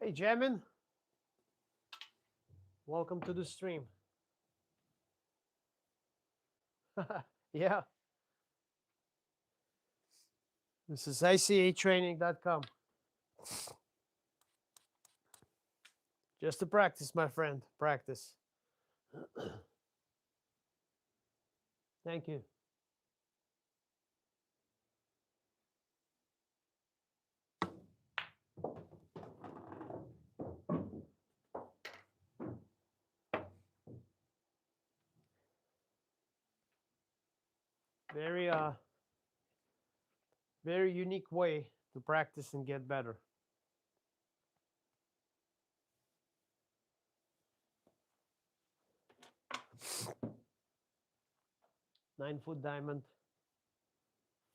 Hey, Jamin. Welcome to the stream. Yeah, this is ICA Just to practice, my friend. Practice. Thank you. Very very unique way to practice and get better. 9-foot diamond,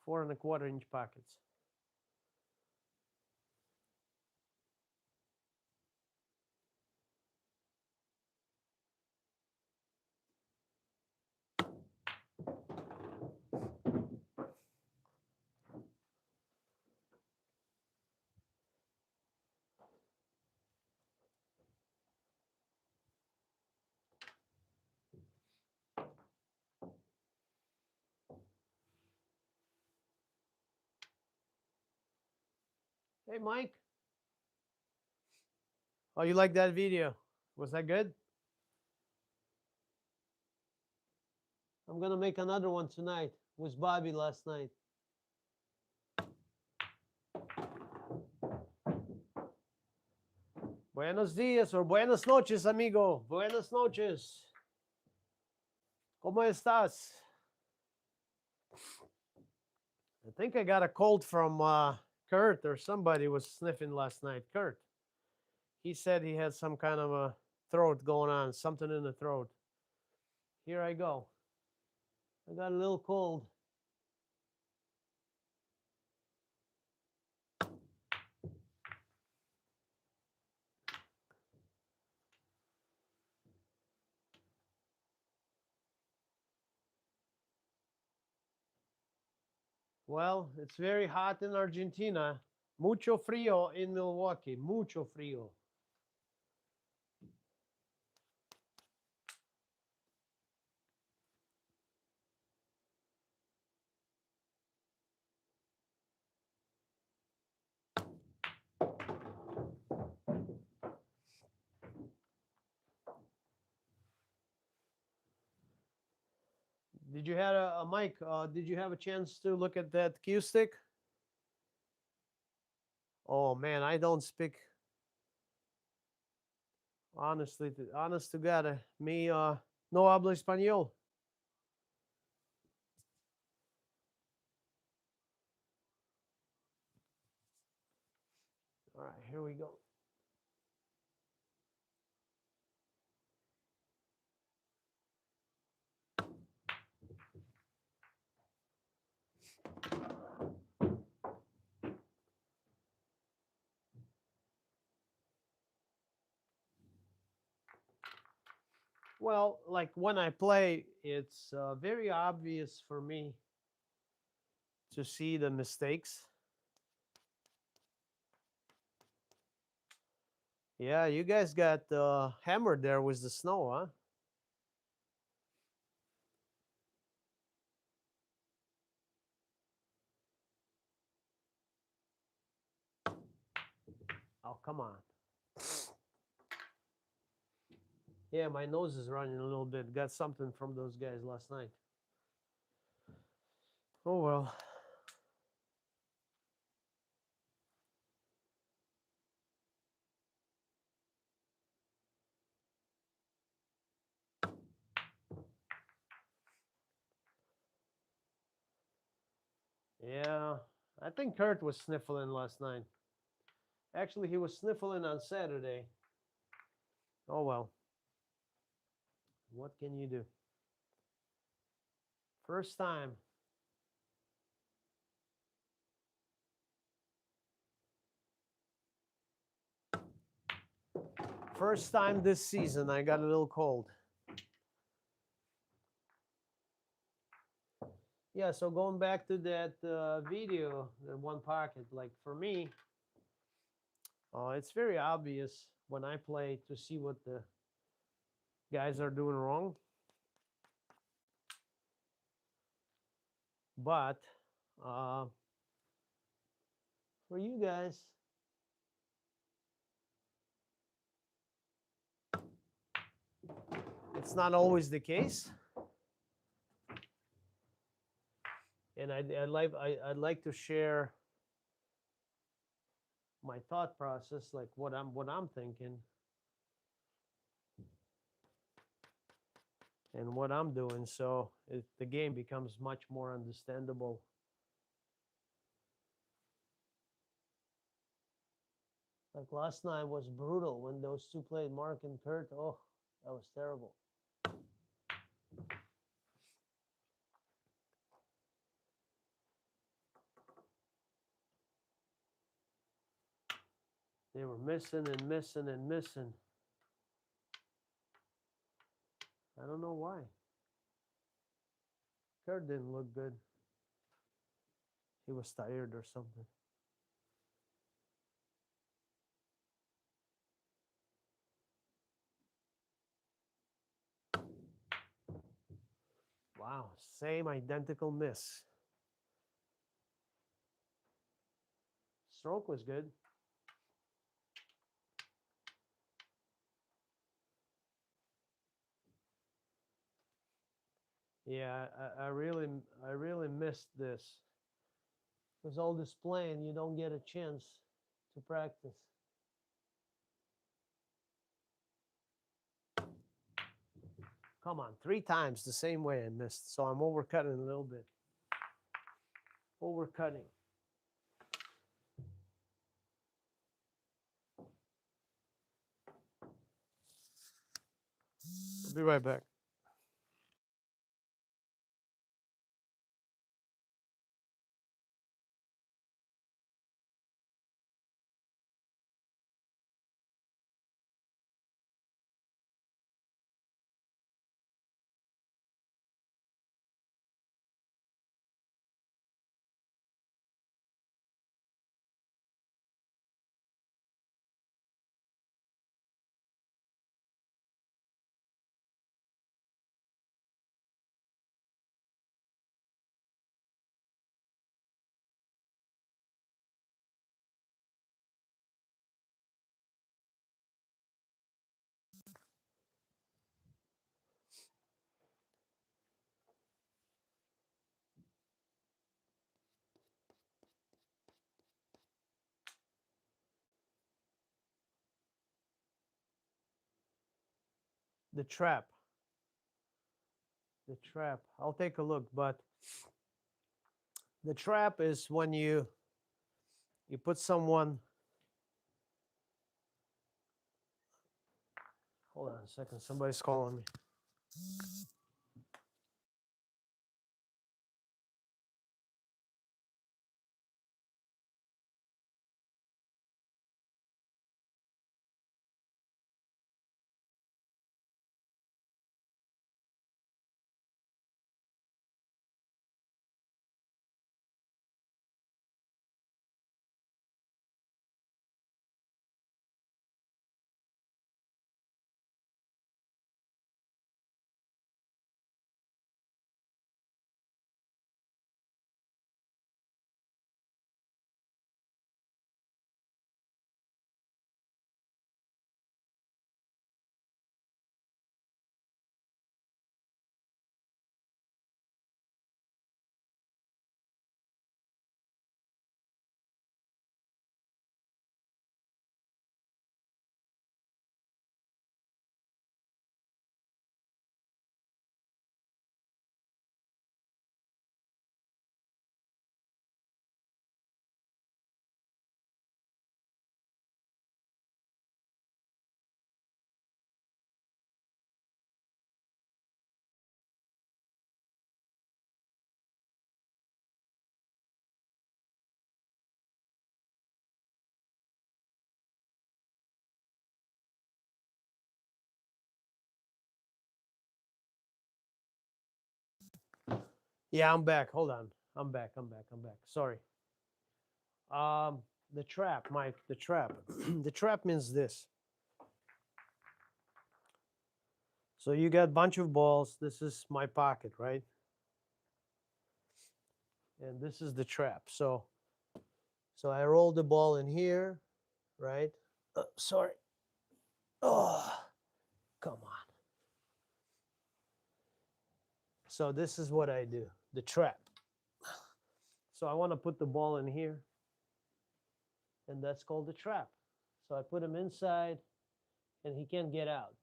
4¼ inch pockets. Hey, Mike. Oh, you like that video? Was that good? I'm gonna make another one tonight with Bobby last night. Buenos días or buenas noches, amigo. Buenas noches. ¿Cómo estás? I think I got a cold from Kurt, or somebody was sniffing last night. Kurt. He said he had some kind of a throat going on, something in the throat. Here I go. I got a little cold. Well, it's very hot in Argentina. Mucho frío in Milwaukee. Mucho frío. Did you have a Mike? Did you have a chance to look at that cue stick? Oh man, I don't speak. Honestly, honest to God, me no hablo español. All right, here we go. Well, like when I play, it's very obvious for me to see the mistakes. Yeah, you guys got hammered there with the snow, huh? Oh, come on. Yeah, my nose is running a little bit. Got something from those guys last night. Oh, well. Yeah, I think Kurt was sniffling last night. Actually, he was sniffling on Saturday. Oh, well. What can you do? First time. First time this season, I got a little cold. Yeah, so going back to that video, the one pocket, like for me, It's very obvious when I play to see what the guys are doing wrong. But uh, for you guys, it's not always the case. And I'd like to share my thought process, like what I'm thinking and what I'm doing, so the game becomes much more understandable. Like last night was brutal when those two played, Mark and Kurt. Oh, that was terrible. They were missing and missing and missing. I don't know why. Kurt didn't look good. He was tired or something. Wow, same identical miss. Stroke was good. Yeah, I really missed this. Because all this playing, you don't get a chance to practice. Come on, 3 times the same way I missed. So I'm overcutting a little bit. Overcutting. I'll be right back. The trap. The trap. I'll take a look, but the trap is when you put someone. Hold on a second. Somebody's calling me. Yeah, I'm back. Hold on. I'm back. Sorry. Um, The trap, Mike, the trap. The trap means this. So you got a bunch of balls. This is my pocket, right? And this is the trap. So I roll the ball in here, right? Sorry. Oh, come on. So this is what I do, the trap. So I want to put the ball in here, and that's called the trap. So I put him inside, and he can't get out.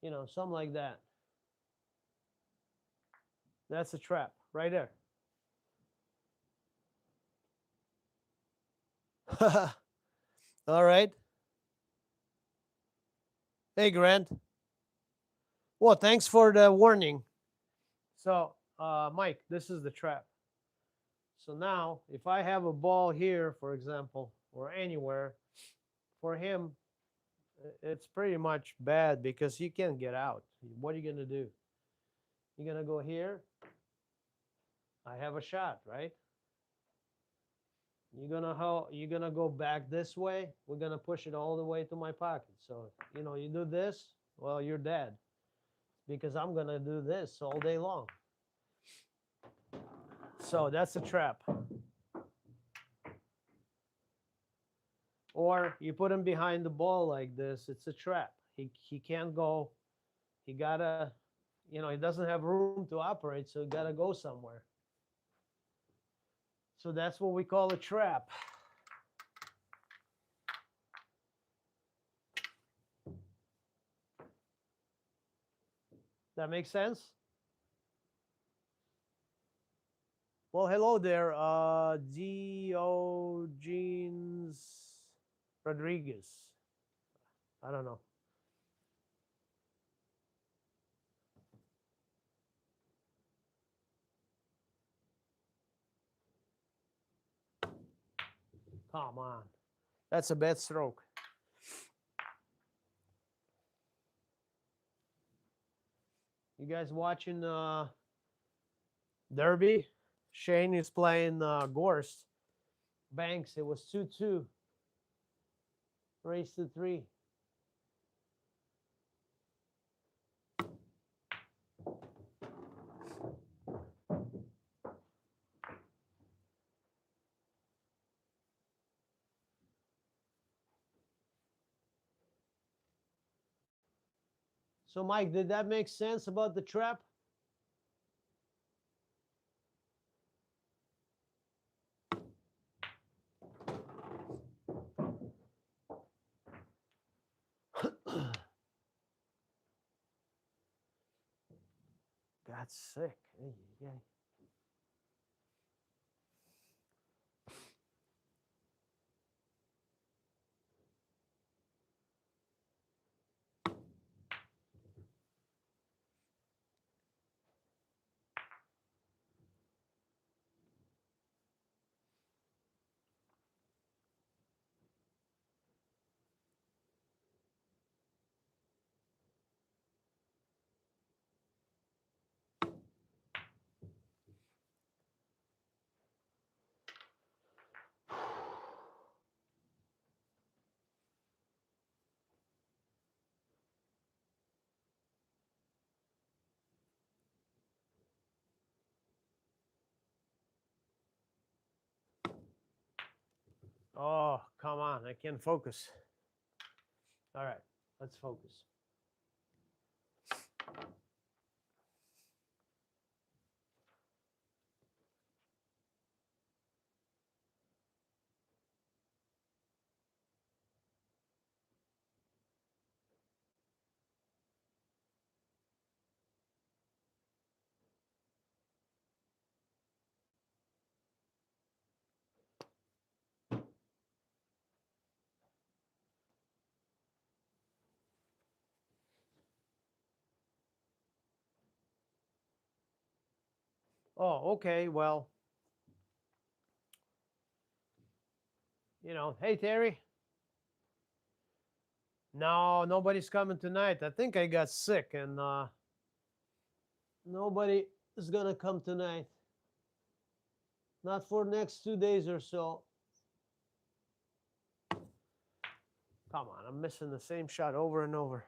You know, something like that. That's a trap right there. All right. Hey, Grant. Well, thanks for the warning. So, Mike, this is the trap. So now, if I have a ball here, for example, or anywhere, for him, it's pretty much bad because he can't get out. What are you going to do? You're going to go here. I have a shot, right? You're gonna go back this way. We're gonna push it all the way to my pocket. So you do this, well, you're dead because I'm gonna do this all day long. So that's a trap. Or you put him behind the ball like this. It's a trap. He can't go. He gotta, he doesn't have room to operate, so he gotta go somewhere. So that's what we call a trap. That makes sense? Well, hello there, Diogenes Rodriguez. I don't know. Come on. That's a bad stroke. You guys watching Derby? Shane is playing Gorst. Banks, it was 2-2. Race to 3. So, Mike, did that make sense about the trap? Got sick. Yeah. Oh, come on. I can't focus. All right, let's focus. Oh, okay. Well, hey, Terry. No, nobody's coming tonight. I think I got sick, and nobody is gonna come tonight. Not for next 2 days or so. Come on, I'm missing the same shot over and over.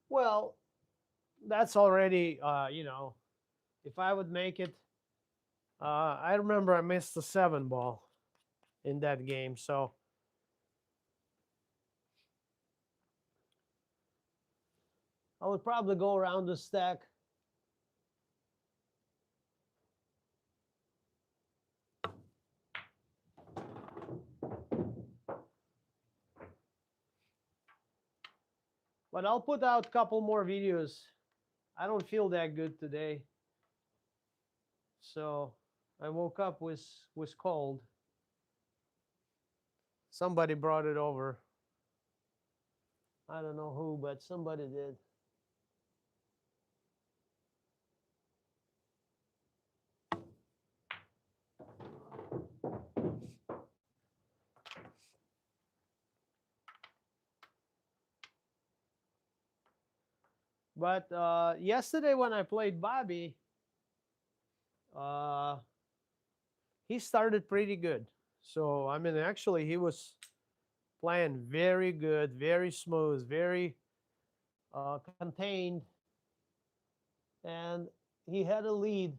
Well, that's already, if I would make it, I remember I missed the 7 ball in that game. So I would probably go around the stack. But I'll put out a couple more videos. I don't feel that good today. So I woke up with cold. Somebody brought it over. I don't know who, but somebody did. But yesterday when I played Bobby, uh, he started pretty good. So, I mean, actually, he was playing very good, very smooth, very contained. And he had a lead.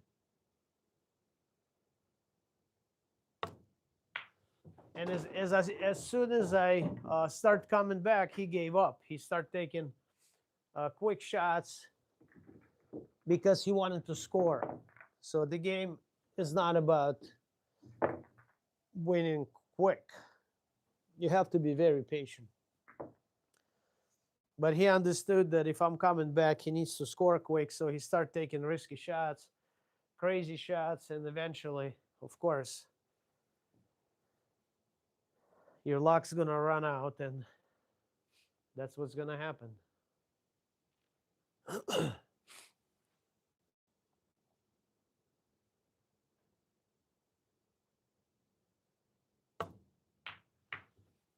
And as soon as I start coming back, he gave up. He started taking quick shots because he wanted to score. So the game is not about winning quick. You have to be very patient. But he understood that if I'm coming back, he needs to score quick. So he started taking risky shots, crazy shots, and eventually, of course, your luck's going to run out, and that's what's going to happen.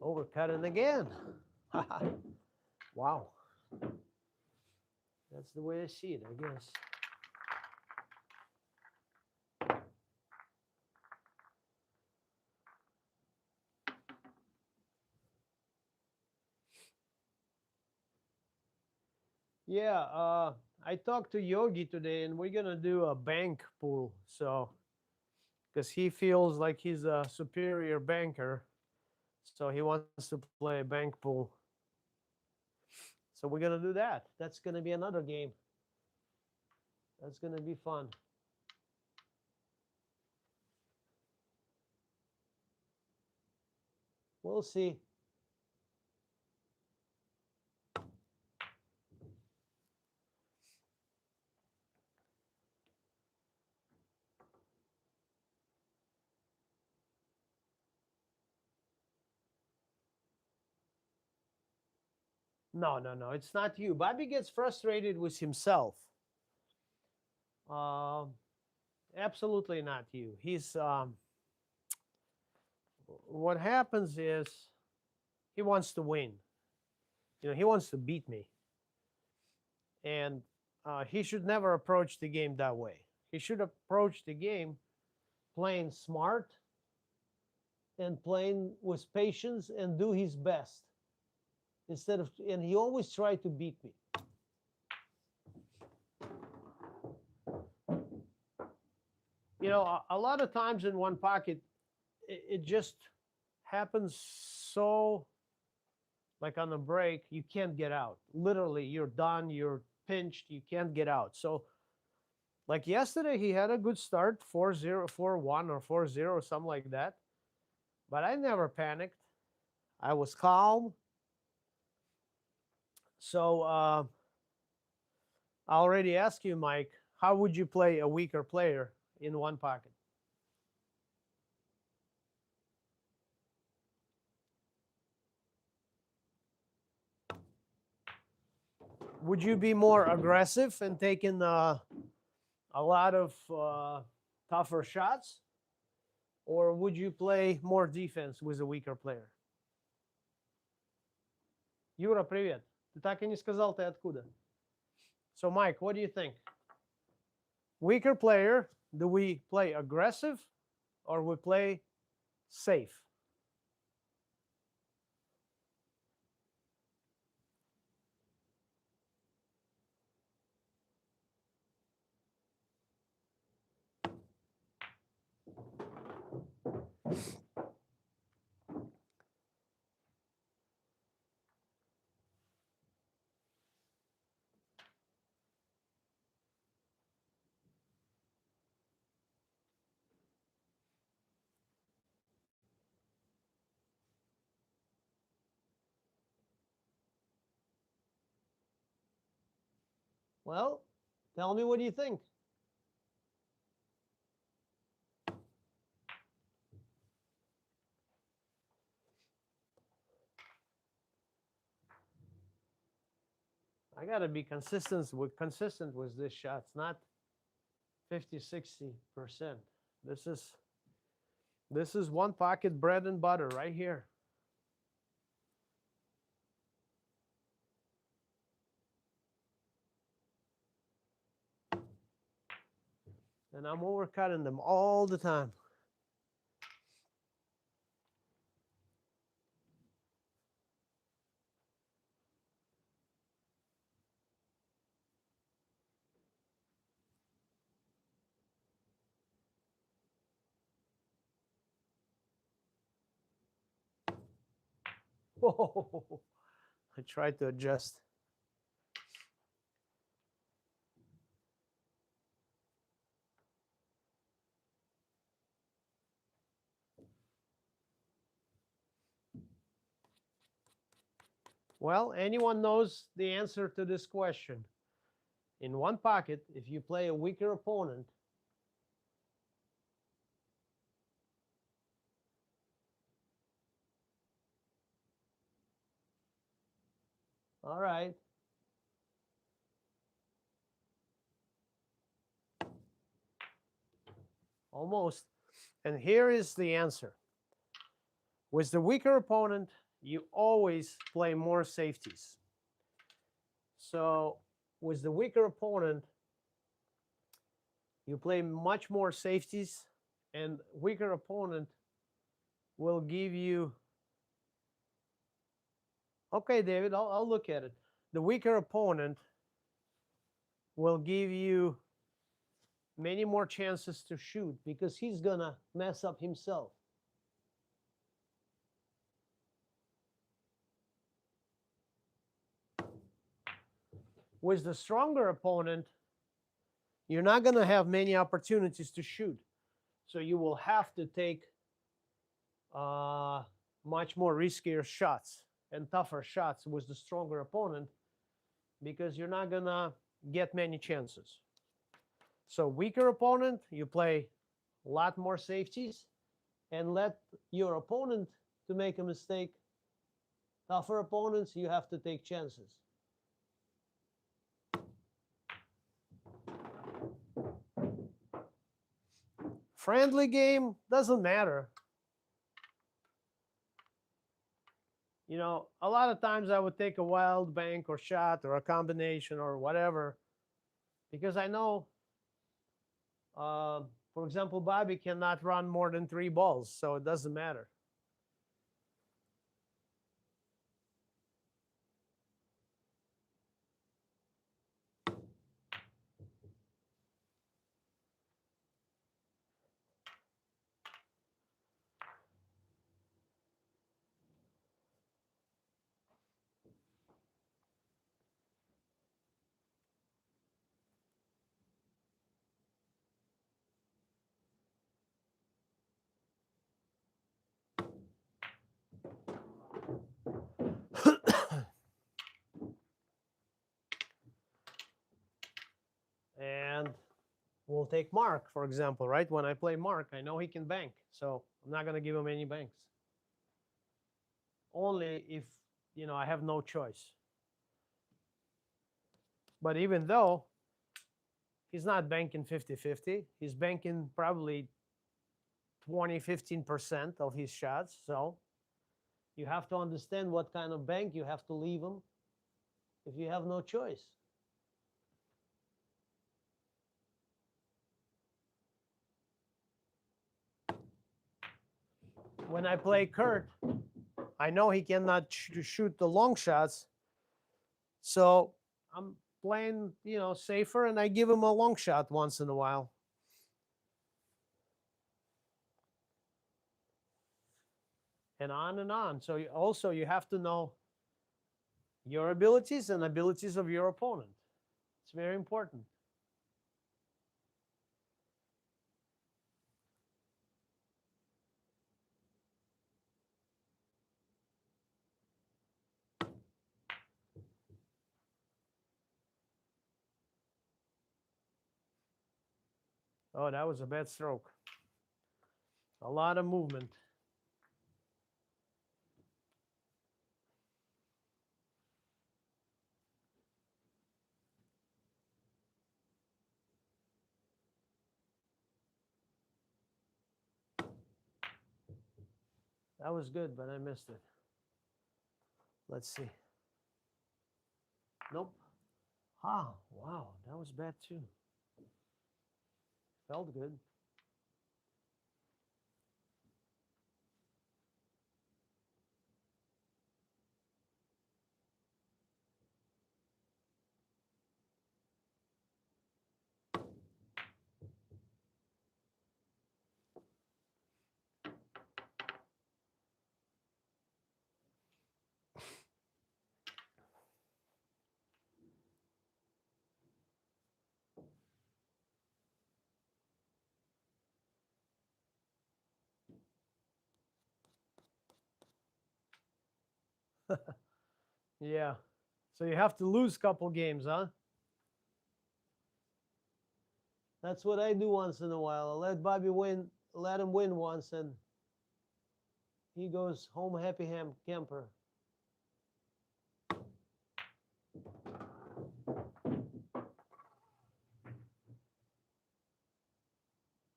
Overcutting again. Wow. That's the way I see it, I guess. Yeah, I talked to Yogi today, and we're going to do a bank pool. So, because he feels like he's a superior banker. So he wants to play a bank pool. So we're going to do that. That's going to be another game. That's going to be fun. We'll see. No, no, no. It's not you. Bobby gets frustrated with himself. Absolutely not you. He's what happens is he wants to win. He wants to beat me, and he should never approach the game that way. He should approach the game playing smart and playing with patience and do his best instead of. And he always tried to beat me. A lot of times in one pocket, it just happens so, like on a break, you can't get out. Literally, you're done, you're pinched, you can't get out. So, like yesterday, he had a good start, 4-0, 4-1, or 4-0, something like that. But I never panicked. I was calm. So, I already asked you, Mike, how would you play a weaker player in one pocket? Would you be more aggressive and taking a lot of tougher shots? Or would you play more defense with a weaker player? Юра, привет. Ты так и не сказал, ты откуда? So, Mike, what do you think? Weaker player, do we play aggressive or we play safe. Well, tell me, what do you think? I got to be consistent with this shot. It's not 50-60%. This is one pocket bread and butter right here. And I'm overcutting them all the time. Whoa. I tried to adjust. Well, anyone knows the answer to this question. In one pocket, if you play a weaker opponent, all right. Almost. And here is the answer. With the weaker opponent, you always play more safeties. So with the weaker opponent, you play much more safeties, and weaker opponent will give you, okay, David, I'll look at it. The weaker opponent will give you many more chances to shoot because he's gonna mess up himself. With the stronger opponent, you're not gonna have many opportunities to shoot. So you will have to take much more riskier shots and tougher shots with the stronger opponent because you're not gonna get many chances. So weaker opponent, you play a lot more safeties and let your opponent to make a mistake. Tougher opponents, you have to take chances. Friendly game, doesn't matter. You know, a lot of times I would take a wild bank or shot or a combination or whatever because I know, for example, Bobby cannot run more than 3 balls, so it doesn't matter. And we'll take Mark, for example, right? When I play Mark, I know he can bank, so I'm not going to give him any banks. Only if, you know, I have no choice. But even though he's not banking 50-50, he's banking probably 20-15% of his shots. So you have to understand what kind of bank you have to leave him if you have no choice. when I play Kurt, I know he cannot shoot the long shots, so I'm playing, safer, and I give him a long shot once in a while. And on and on. So you have to know your abilities and abilities of your opponent. It's very important. Oh, that was a bad stroke. A lot of movement. That was good, but I missed it. Let's see. Nope. Ah, wow, that was bad too. Felt good. Yeah. So you have to lose a couple games, huh? That's what I do once in a while. I let Bobby win, let him win once, and he goes home happy camper.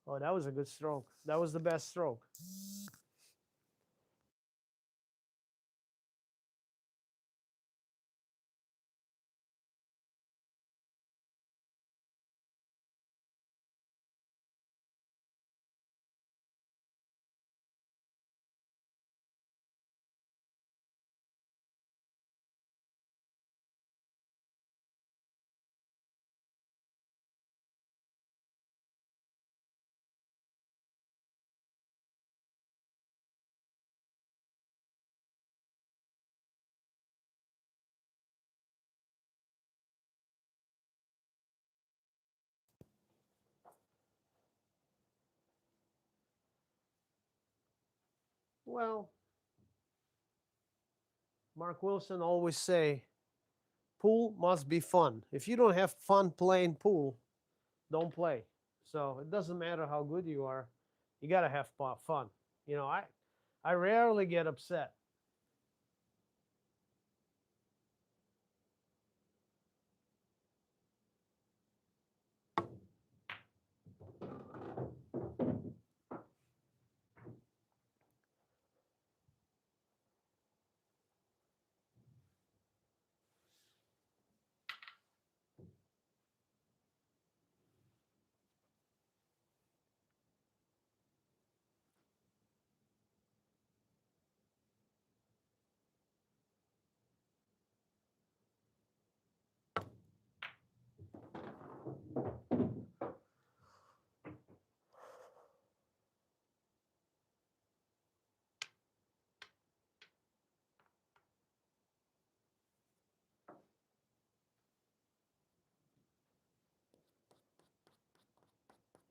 Oh, that was a good stroke. That was the best stroke. Well, Mark Wilson always say, pool must be fun. If you don't have fun playing pool, don't play. So it doesn't matter how good you are, you gotta have fun. I rarely get upset.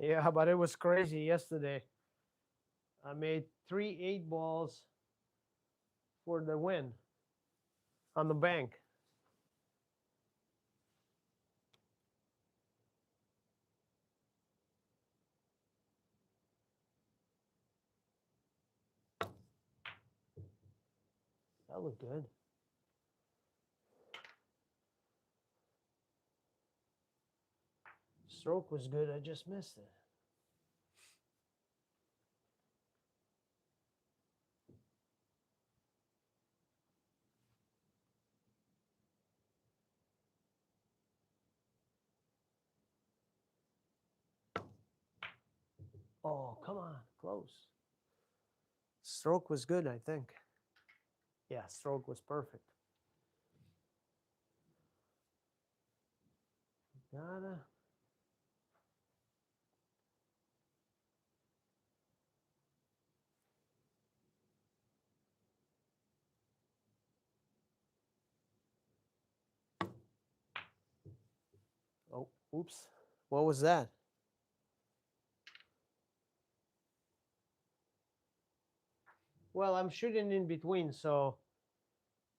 Yeah, but it was crazy yesterday. I made 3 8 balls for the win on the bank. That looked good. Stroke was good. I just missed it. Oh, come on, close. Stroke was good, I think. Yeah, stroke was perfect. Gotta. Oh, oops. What was that? Well, I'm shooting in between, so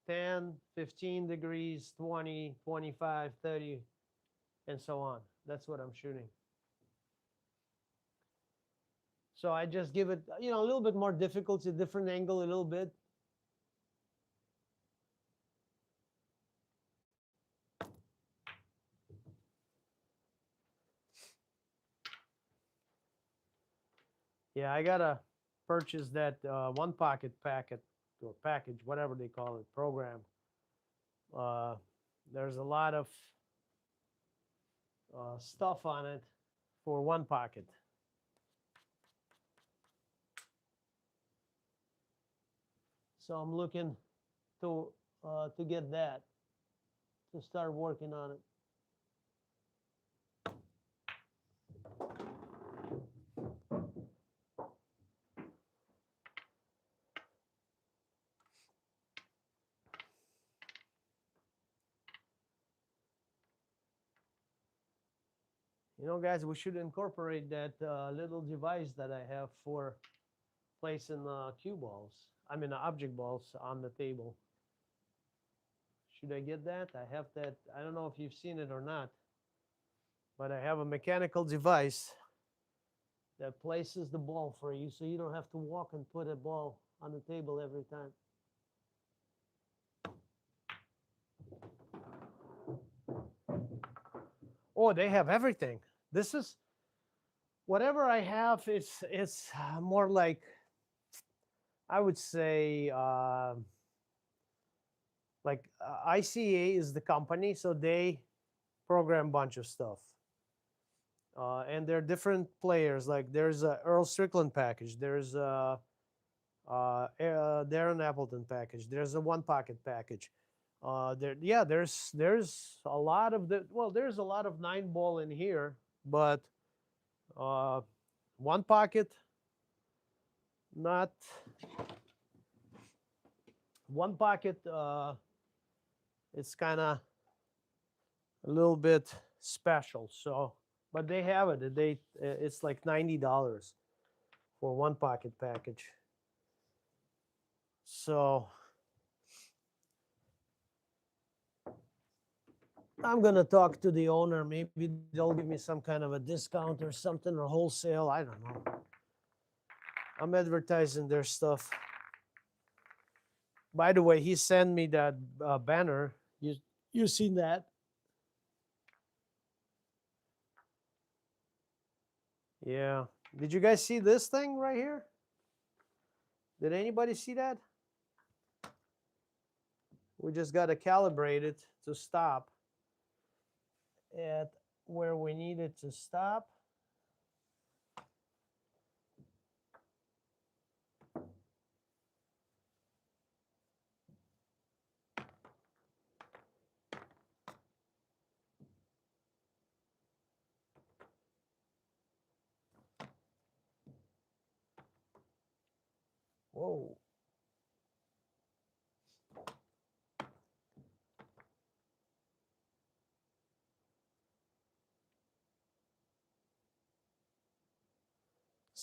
10, 15 degrees, 20, 25, 30, and so on. That's what I'm shooting. So I just give it, a little bit more difficulty, different angle, a little bit. Yeah, I gotta purchase that one pocket packet or package, whatever they call it, program. Uh, there's a lot of stuff on it for one pocket. So I'm looking to get that to start working on it. Guys, we should incorporate that little device that I have for placing cue balls. I mean, object balls on the table. Should I get that? I have that. I don't know if you've seen it or not, but I have a mechanical device that places the ball for you so you don't have to walk and put a ball on the table every time. Oh, they have everything. This is whatever I have. It's more like, I would say, like ICA is the company, so they program a bunch of stuff. And there are different players. Like there's a Earl Strickland package. There's a Darren Appleton package. There's a one pocket package. There's a lot of there's a lot of 9-ball in here, but uh, one pocket, not one pocket. It's kind of a little bit special. So, but they have it. It's like $90 for one pocket package. So I'm gonna talk to the owner. Maybe they'll give me some kind of a discount or something, or wholesale. I don't know. I'm advertising their stuff. By the way, he sent me that banner. You seen that? Yeah. Did you guys see this thing right here? Did anybody see that? We just got to calibrate it to stop at where we need it to stop. Whoa.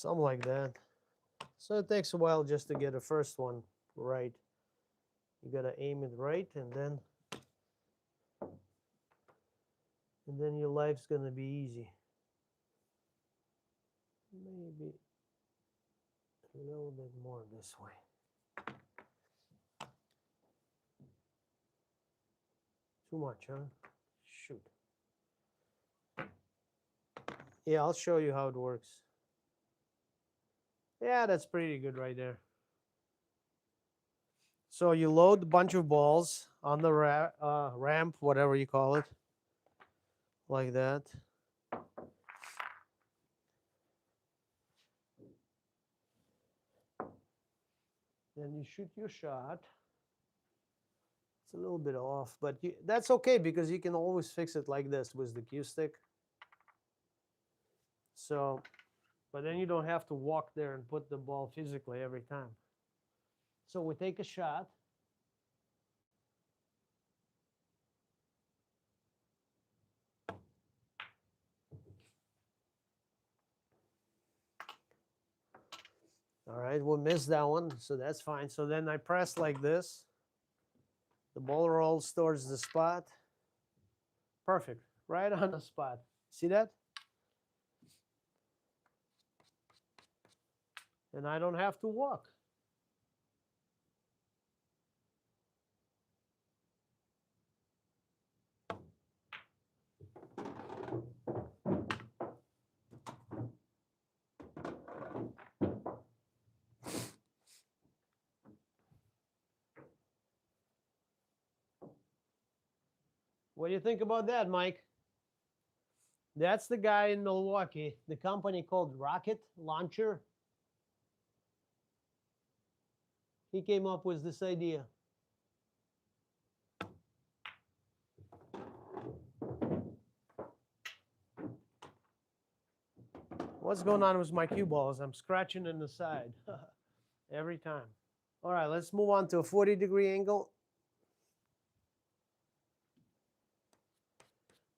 Something like that. So it takes a while just to get the first one right. You got to aim it right, and then your life's going to be easy. Maybe a little bit more this way. Too much, huh? Shoot. Yeah, I'll show you how it works. Yeah, that's pretty good right there. So you load a bunch of balls on the ramp, whatever you call it, like that. Then you shoot your shot. It's a little bit off, but that's okay because you can always fix it like this with the cue stick. So, but then you don't have to walk there and put the ball physically every time. So we take a shot. All right, we'll miss that one, so that's fine. So then I press like this. The ball rolls towards the spot. Perfect, right on the spot. See that? And I don't have to walk. What do you think about that, Mike? That's the guy in Milwaukee, the company called Rocket Launcher. He came up with this idea. What's going on with my cue balls? I'm scratching in the side every time. All right, let's move on to a 40-degree angle.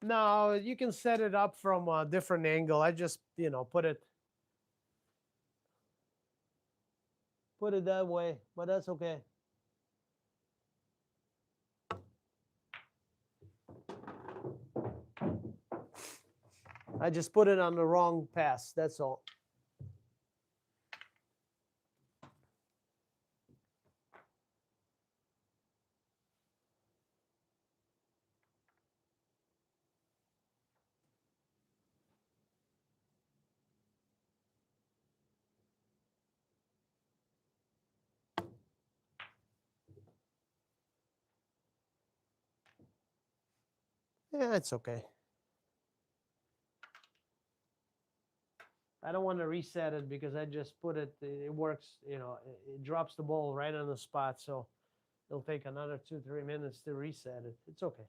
No, you can set it up from a different angle. I just, put it that way, but that's okay. I just put it on the wrong pass, that's all. Yeah, it's okay. I don't want to reset it because I just put it, it works, it drops the ball right on the spot. So it'll take another 2-3 minutes to reset it. It's okay.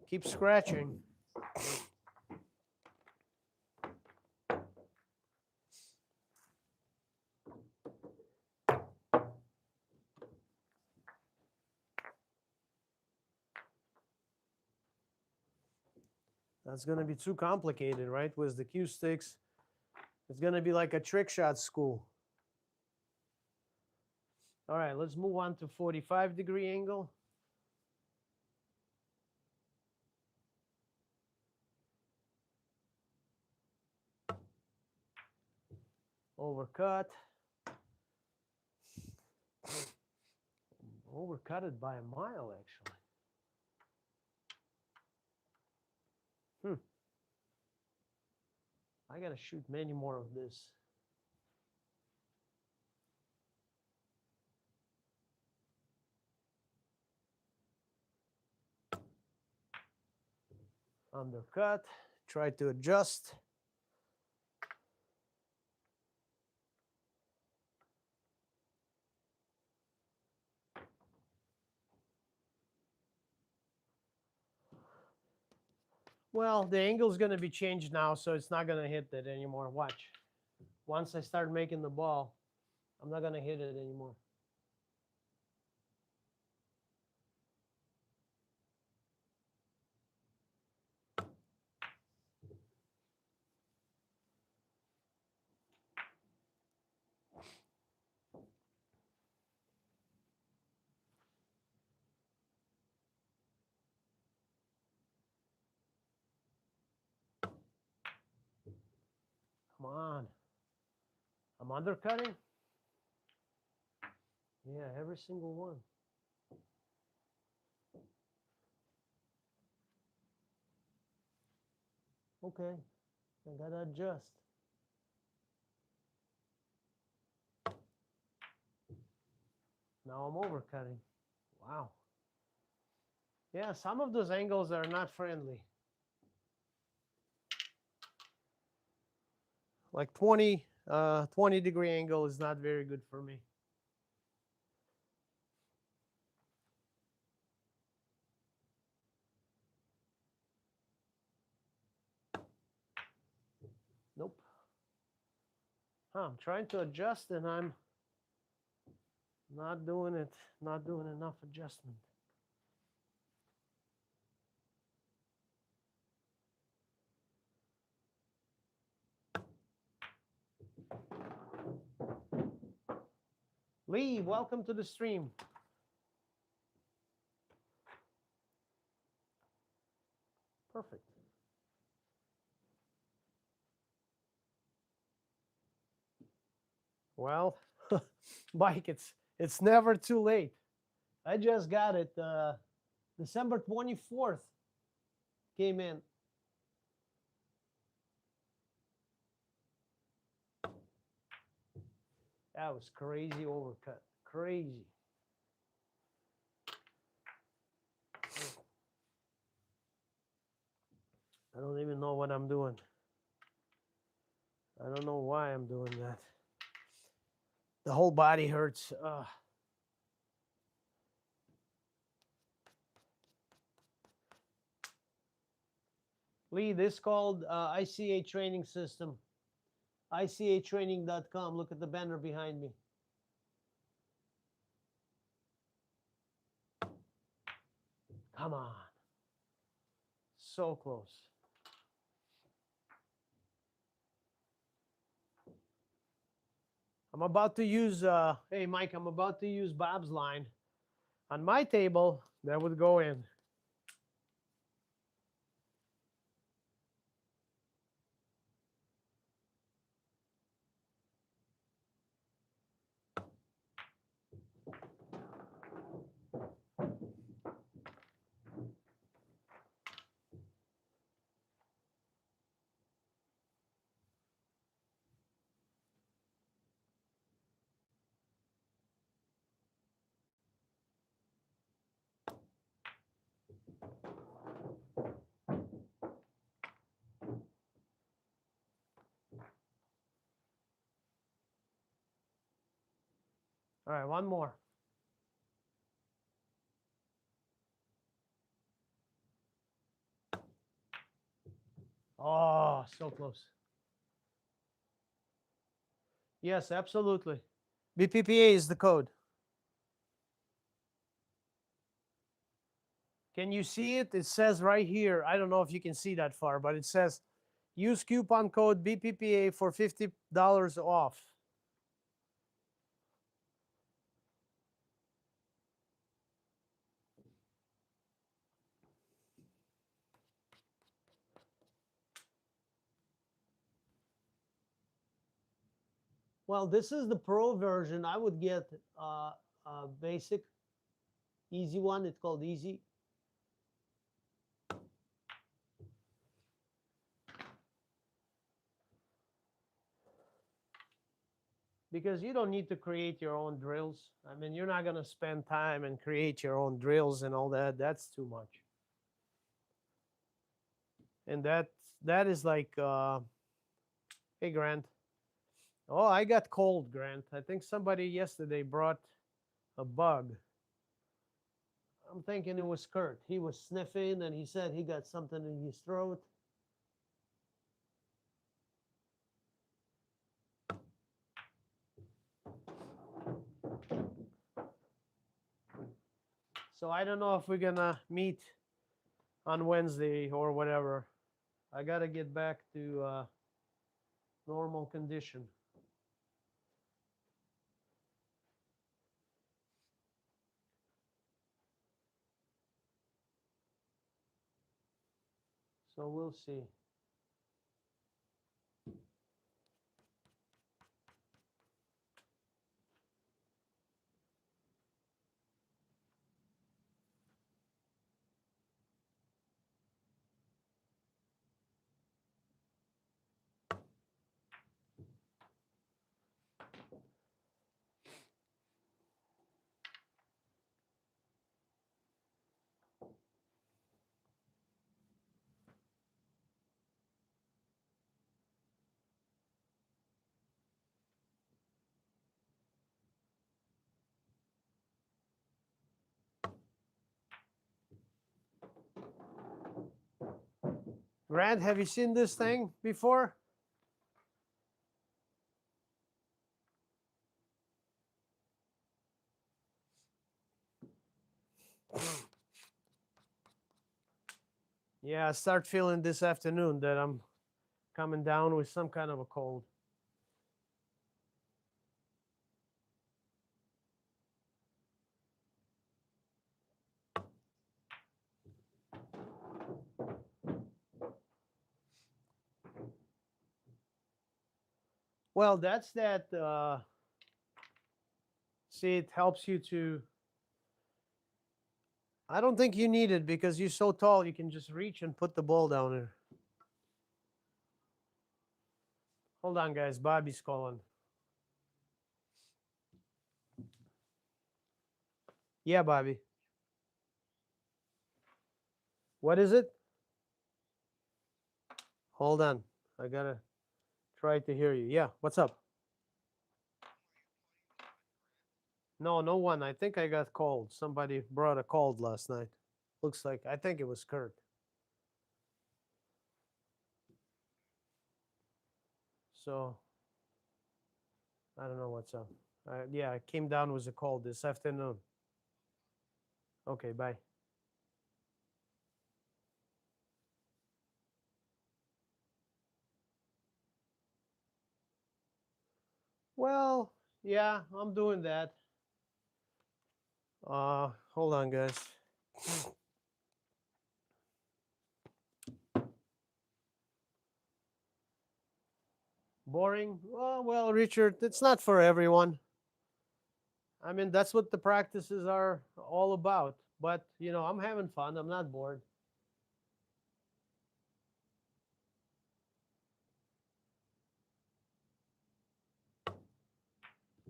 Keep scratching. That's going to be too complicated, right? With the cue sticks, it's going to be like a trick shot school. All right, let's move on to 45-degree angle. Overcut. Overcut it by a mile, actually. I got to shoot many more of this. Undercut. Try to adjust. Well, the angle is going to be changed now, so it's not going to hit it anymore. Watch. Once I start making the ball, I'm not going to hit it anymore. Come on. I'm undercutting. Yeah, every single one. Okay, I gotta adjust. Now I'm overcutting. Wow. Yeah, some of those angles are not friendly. Like 20 degree angle is not very good for me. Nope. I'm trying to adjust and I'm not doing it, not doing enough adjustment. Lee, welcome to the stream. Perfect. Well, Mike, it's never too late. I just got it. December 24th came in. That was crazy overcut. Crazy. I don't even know what I'm doing. I don't know why I'm doing that. The whole body hurts. Lee, this is called ICA training system. ICAtraining.com. Look at the banner behind me. Come on. So close. I'm about to use, hey, Mike, I'm about to use Bob's line. On my table, that would go in. All right, one more. Oh, so close. Yes, absolutely. BPPA is the code. Can you see it? It says right here, I don't know if you can see that far, but it says use coupon code BPPA for $50 off. Well, this is the pro version. I would get a basic, easy one. It's called easy. Because you don't need to create your own drills. I mean, you're not going to spend time and create your own drills and all that. That's too much. And that is like, hey, Grant. Oh, I got cold, Grant. I think somebody yesterday brought a bug. I'm thinking it was Kurt. He was sniffing and he said he got something in his throat. So I don't know if we're gonna meet on Wednesday or whatever. I gotta get back to normal condition. So we'll see. Grant, have you seen this thing before? Yeah, I start feeling this afternoon that I'm coming down with some kind of a cold. Well, that's that. See, it helps you to. I don't think you need it because you're so tall, you can just reach and put the ball down there. Hold on, guys. Bobby's calling. Yeah, Bobby. What is it? Hold on. I gotta try to hear you. Yeah, what's up? No, no one. I think I got cold. Somebody brought a cold last night. Looks like, I think it was Kurt. So, I don't know what's up. Yeah, I came down with a cold this afternoon. Okay, bye. Well, yeah, I'm doing that. Hold on, guys. Boring? Oh, well, Richard, it's not for everyone. I mean, that's what the practices are all about. But, I'm having fun. I'm not bored.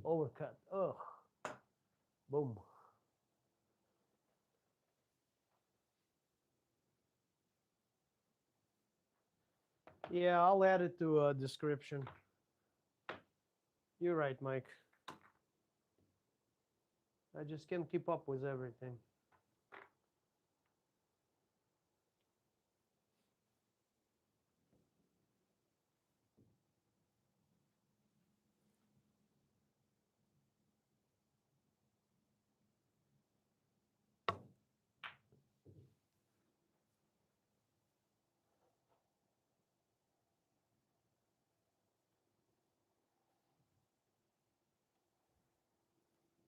Overcut. Ugh. Boom. Yeah, I'll add it to a description. You're right, Mike. I just can't keep up with everything.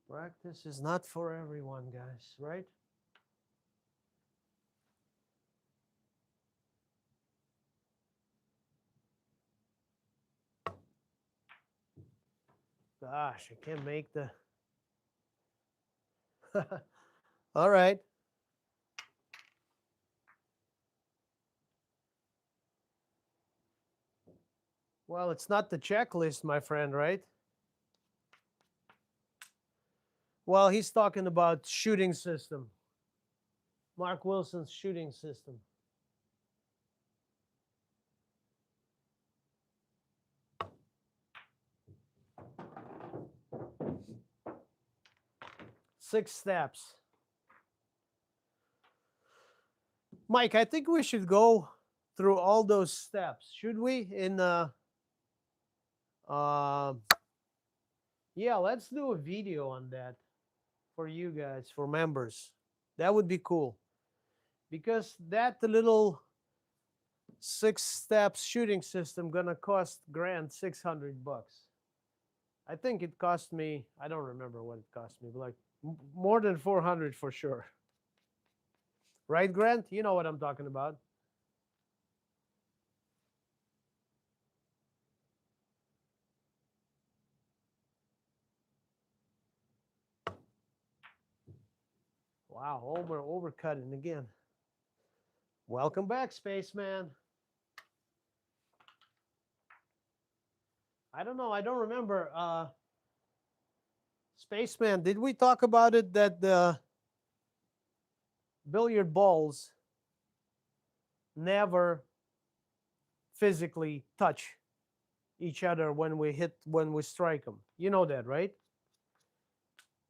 Practice is not for everyone, guys, right? Gosh, I can't make the. All right. Well, it's not the checklist, my friend, right? Well, he's talking about shooting system. Mark Wilson's shooting system. Six steps. Mike, I think we should go through all those steps. Should we? Uh, yeah, let's do a video on that for you guys, for members. That would be cool. Because that little 6 steps shooting system gonna cost Grant $600. I think it cost me, I don't remember what it cost me, but like more than 400 for sure. Right, Grant? You know what I'm talking about. Wow, overcutting again. Welcome back, Spaceman. I don't know. I don't remember. Spaceman, did we talk about it that the billiard balls never physically touch each other when we strike them? You know that, right?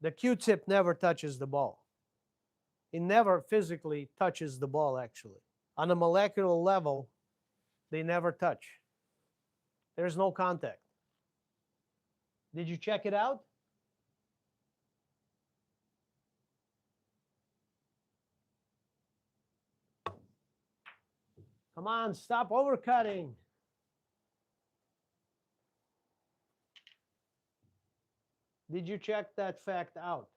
The Q-tip never touches the ball. It never physically touches the ball, actually. On a molecular level, They never touch. There's no contact. Did you check it out? Come on, stop overcutting. Did you check that fact out?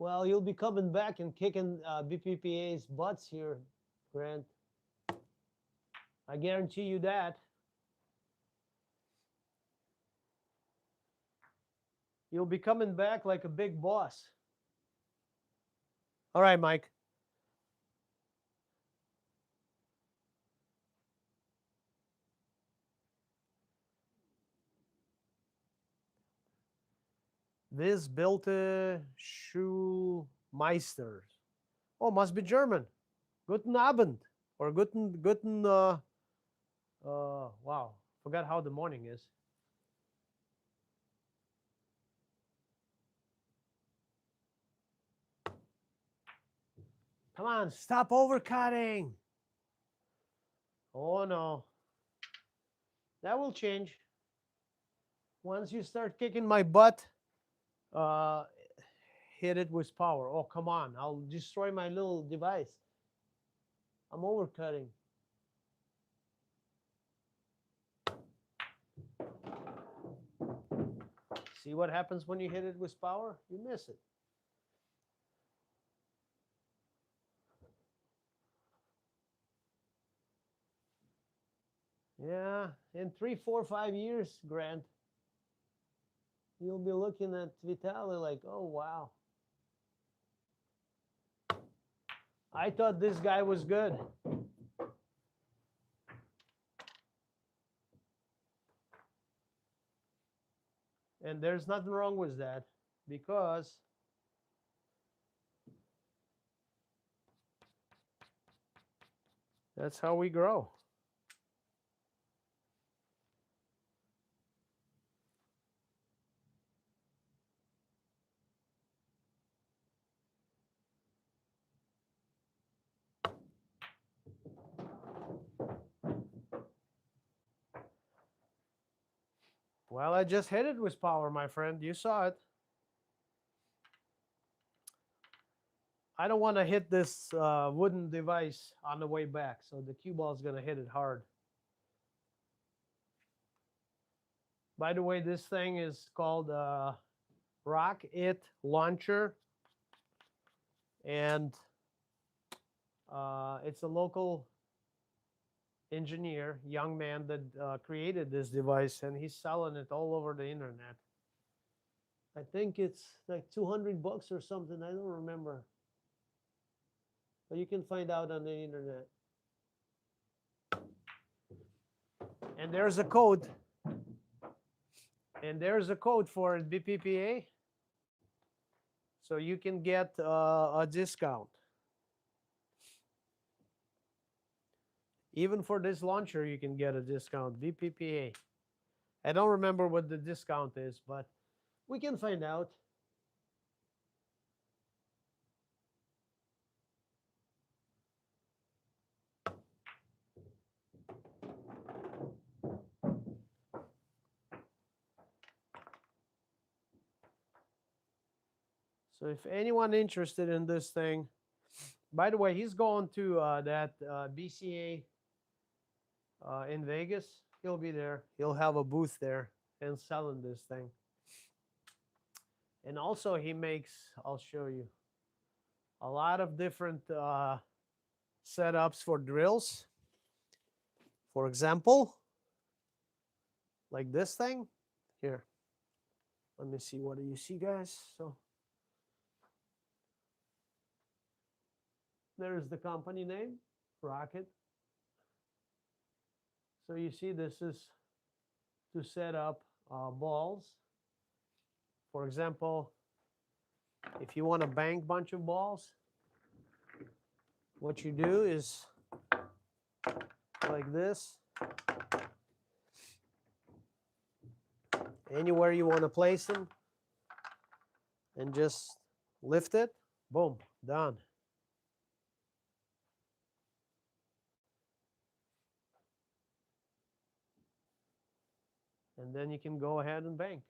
Well, you'll be coming back and kicking BPPA's butts here, Grant. I guarantee you that. You'll be coming back like a big boss. All right, Mike. This built a Schulmeister. Oh, must be German. Guten Abend or guten wow, forgot how the morning is. Come on, stop overcutting. Oh no. That will change. Once you start kicking my butt, hit it with power. Oh, come on. I'll destroy my little device. I'm overcutting. See what happens when you hit it with power? You miss it. Yeah, in 3, 4, 5 years, Grant, you'll be looking at Vitaly like, oh, wow. I thought this guy was good. And there's nothing wrong with that because that's how we grow. Well, I just hit it with power, my friend. You saw it. I don't want to hit this wooden device on the way back, so the cue ball is going to hit it hard. By the way, this thing is called Rocket Launcher, and it's a local engineer, young man that created this device, and he's selling it all over the internet. I think it's like $200 or something. I don't remember. But you can find out on the internet. And there's a code. And there's a code for it, BPPA. So you can get a discount. Even for this launcher, you can get a discount, BPPA. I don't remember what the discount is, but we can find out. So if anyone interested in this thing, by the way, he's going to that BCA in Vegas. He'll be there. He'll have a booth there and selling this thing. And also he makes, I'll show you, a lot of different setups for drills. For example, like this thing. Here, let me see. What do you see, guys? So there's the company name, Rocket. So you see this is to set up balls. For example, if you want to bank a bunch of balls, what you do is like this. anywhere you want to place them, and just lift it. Boom, done. And then you can go ahead and bank.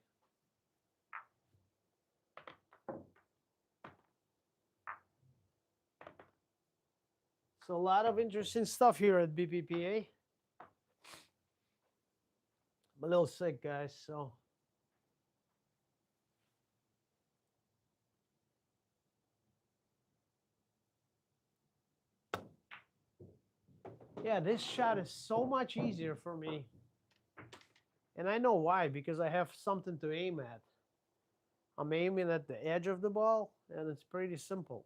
So a lot of interesting stuff here at BPPA. I'm a little sick, guys, so yeah, this shot is so much easier for me. And I know why, because I have something to aim at. I'm aiming at the edge of the ball, and it's pretty simple.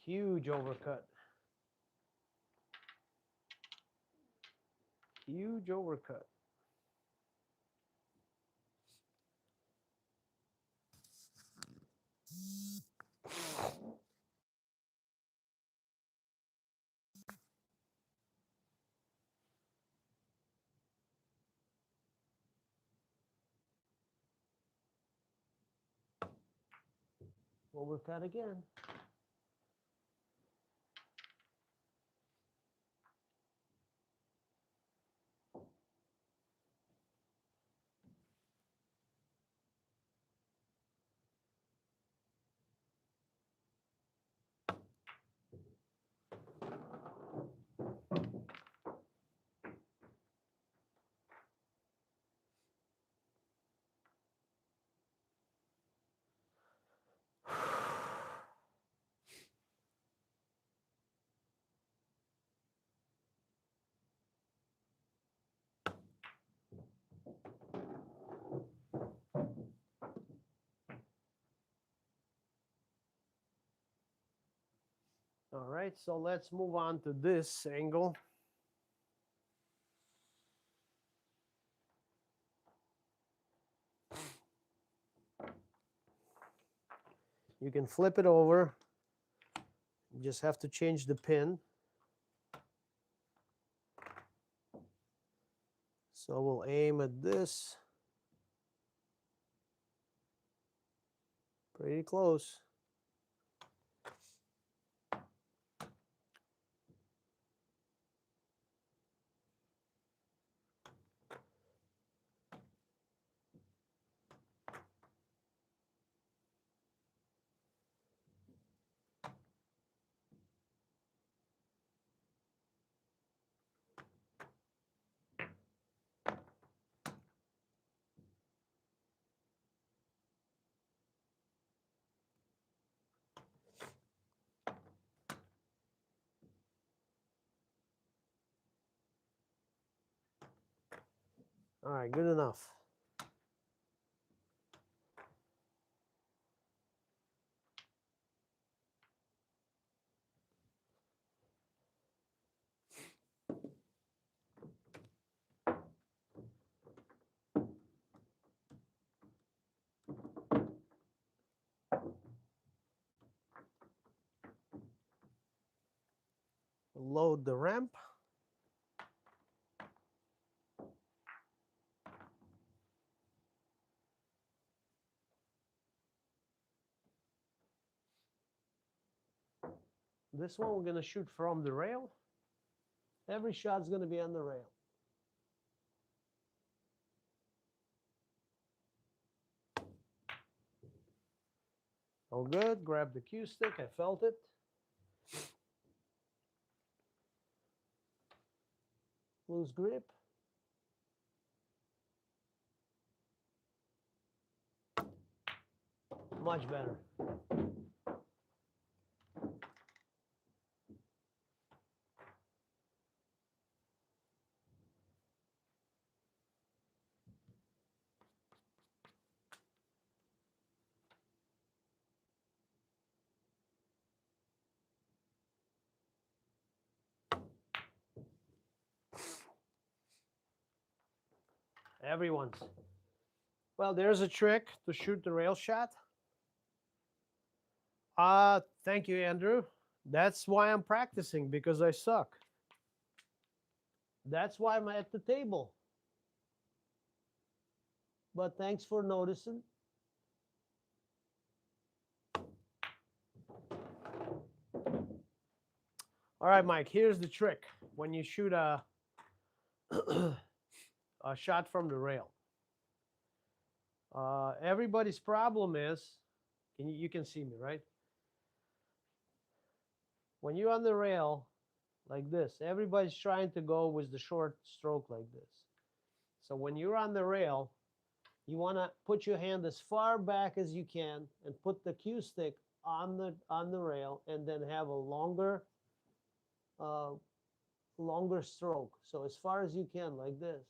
Huge overcut. Huge overcut. Overcut again. All right, so let's move on to this angle. You can flip it over. You just have to change the pin. So we'll aim at this. Pretty close. All right, good enough. Load the ramp. This one we're gonna shoot from the rail. Every shot's gonna be on the rail. All good, grab the cue stick, I felt it. Loose grip. Much better. Everyone's. Well, there's a trick to shoot the rail shot. Thank you, Andrew. That's why I'm practicing, because I suck. That's why I'm at the table. But thanks for noticing. All right, Mike, here's the trick. When you shoot a, a shot from the rail, everybody's problem is, you can see me, right? When you're on the rail like this, everybody's trying to go with the short stroke like this. So when you're on the rail, you want to put your hand as far back as you can and put the cue stick on the rail, and then have a longer stroke. So as far as you can, like this.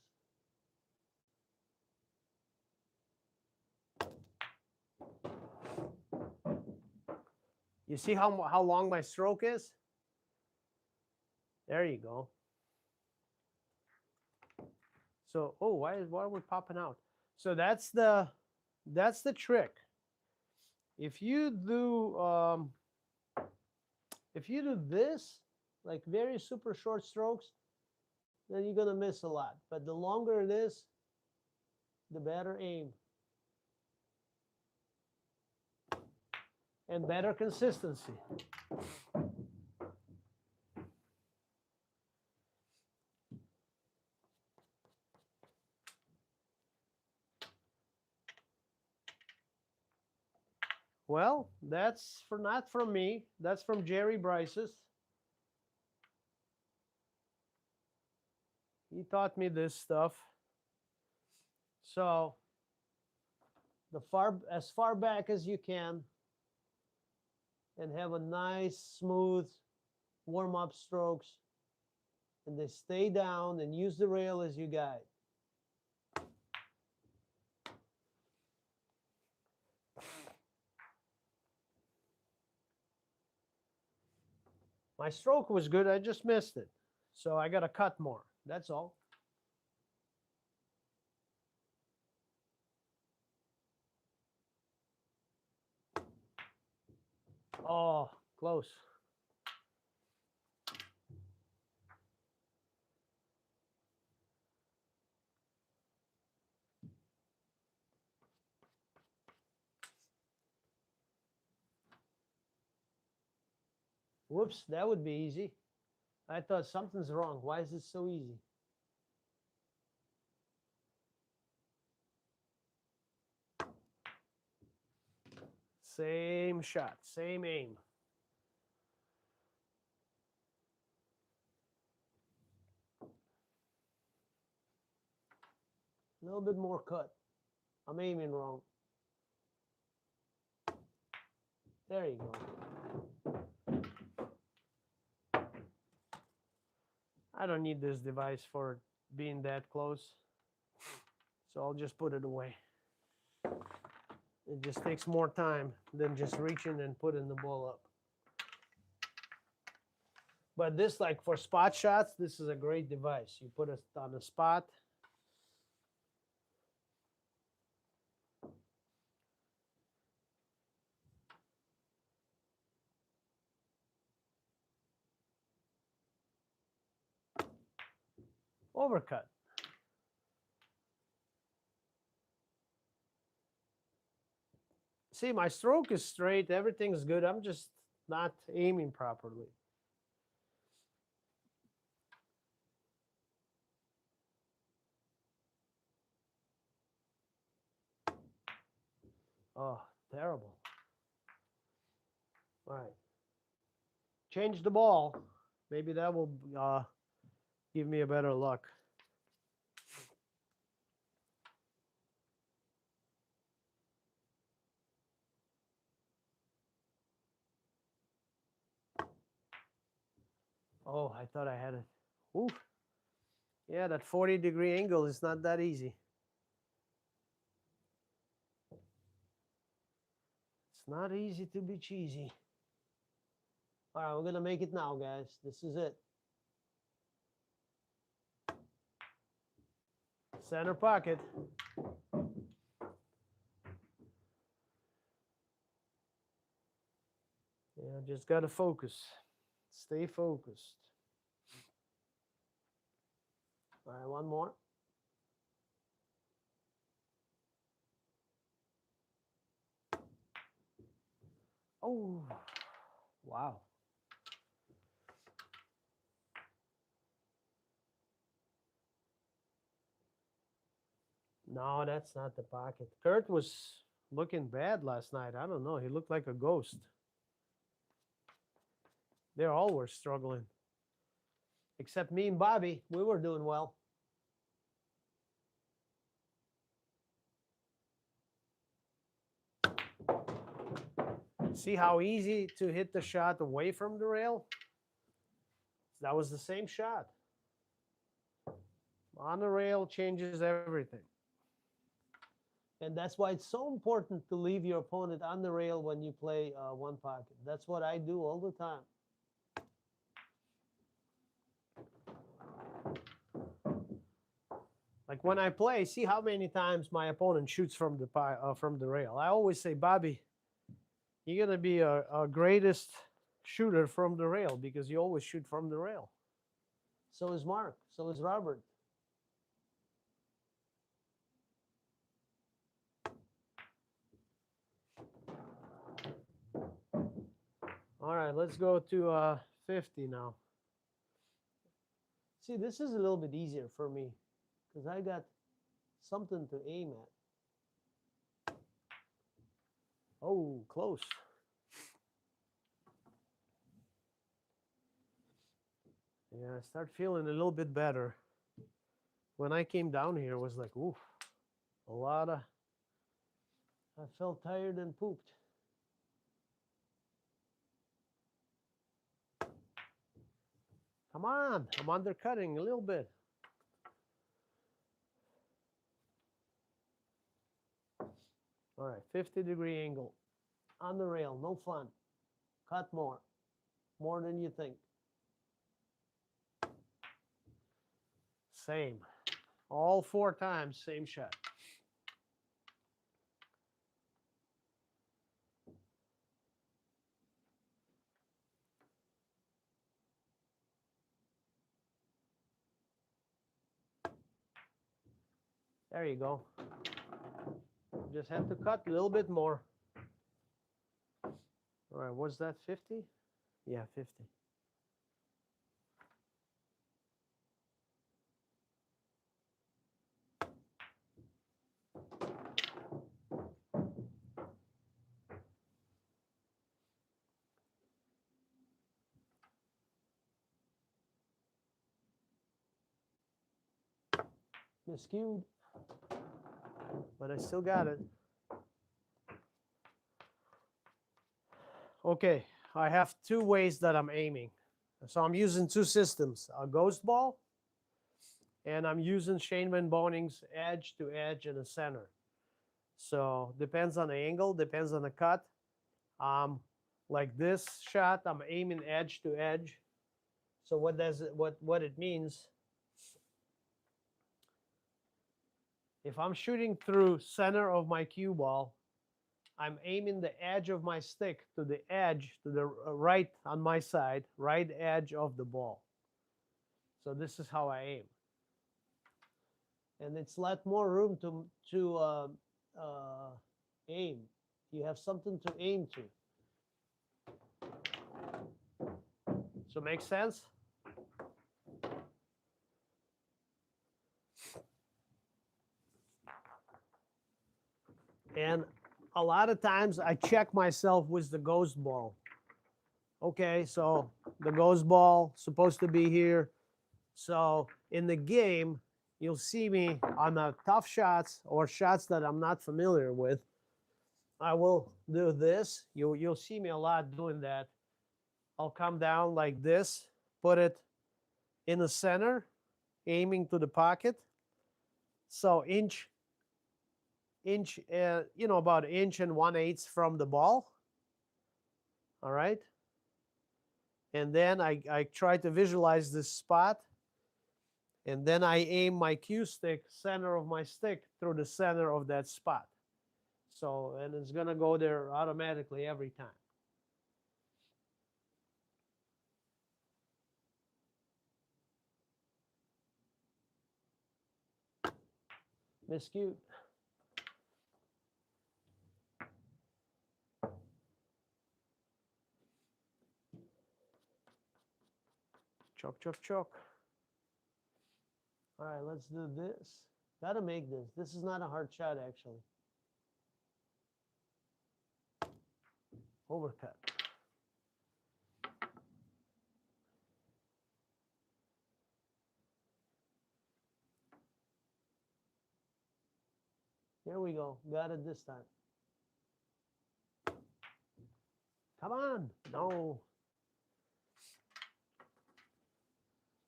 You see how long my stroke is? There you go. So, oh, why are we popping out? So that's the trick. If you do this, like very super short strokes, then you're gonna miss a lot. But the longer it is, the better aim and better consistency. Well, that's not from me. That's from Jerry Bryce's. He taught me this stuff. So as far back as you can, and have a nice, smooth warm-up strokes, and they stay down and use the rail as your guide. My stroke was good, I just missed it. So I got to cut more, that's all. Oh, close. Whoops, that would be easy. I thought something's wrong. Why is it so easy? Same shot, same aim. A little bit more cut. I'm aiming wrong. There you go. I don't need this device for being that close, so I'll just put it away. It just takes more time than just reaching and putting the ball up. But this, like for spot shots, this is a great device. You put it on the spot. Overcut. See, my stroke is straight. Everything's good. I'm just not aiming properly. Oh, terrible. All right. Change the ball. Maybe that will give me a better luck. Oh, I thought I had it. Oof. Yeah, that 40-degree angle is not that easy. It's not easy to be cheesy. All right, we're going to make it now, guys. This is it. Center pocket. Yeah, just got to focus. Stay focused. All right, one more. Oh, wow. No, that's not the pocket. Kurt was looking bad last night. I don't know. He looked like a ghost. They're all were struggling. Except me and Bobby. We were doing well. See how easy to hit the shot away from the rail? That was the same shot. On the rail changes everything. And that's why it's so important to leave your opponent on the rail when you play one pocket. That's what I do all the time. Like when I play, see how many times my opponent shoots from the rail. I always say, Bobby, you're gonna be a greatest shooter from the rail because you always shoot from the rail. So is Mark. So is Robert. All right, let's go to 50 now. See, this is a little bit easier for me because I got something to aim at. Oh, close. Yeah, I start feeling a little bit better. When I came down here, it was like, oof, a lot of, I felt tired and pooped. Come on, I'm undercutting a little bit. All right, 50-degree angle on the rail, no fun. Cut more than you think. Same, all 4 times, same shot. There you go. Just have to cut a little bit more. All right, was that 50? Yeah, 50. Skewed, but I still got it. Okay, I have 2 ways that I'm aiming. So I'm using 2 systems, a ghost ball, and I'm using Shane Van Boning's edge to edge in the center. So depends on the angle, depends on the cut. Like this shot, I'm aiming edge to edge. So what it means? If I'm shooting through center of my cue ball, I'm aiming the edge of my stick to the edge, to the right on my side, right edge of the ball. So this is how I aim. And it's a lot more room to aim. You have something to aim to. So make sense? And a lot of times I check myself with the ghost ball. Okay, so the ghost ball supposed to be here. So in the game, you'll see me on the tough shots or shots that I'm not familiar with. I will do this. You'll see me a lot doing that. I'll come down like this, put it in the center, aiming to the pocket. So about 1/8 from the ball. All right. And then I try to visualize this spot. And then I aim my cue stick, center of my stick, through the center of that spot. So, and it's gonna go there automatically every time. Miscue. Choke, choke, choke. All right, let's do this. Gotta make this. This is not a hard shot, actually. Overcut. Here we go. Got it this time. Come on. No.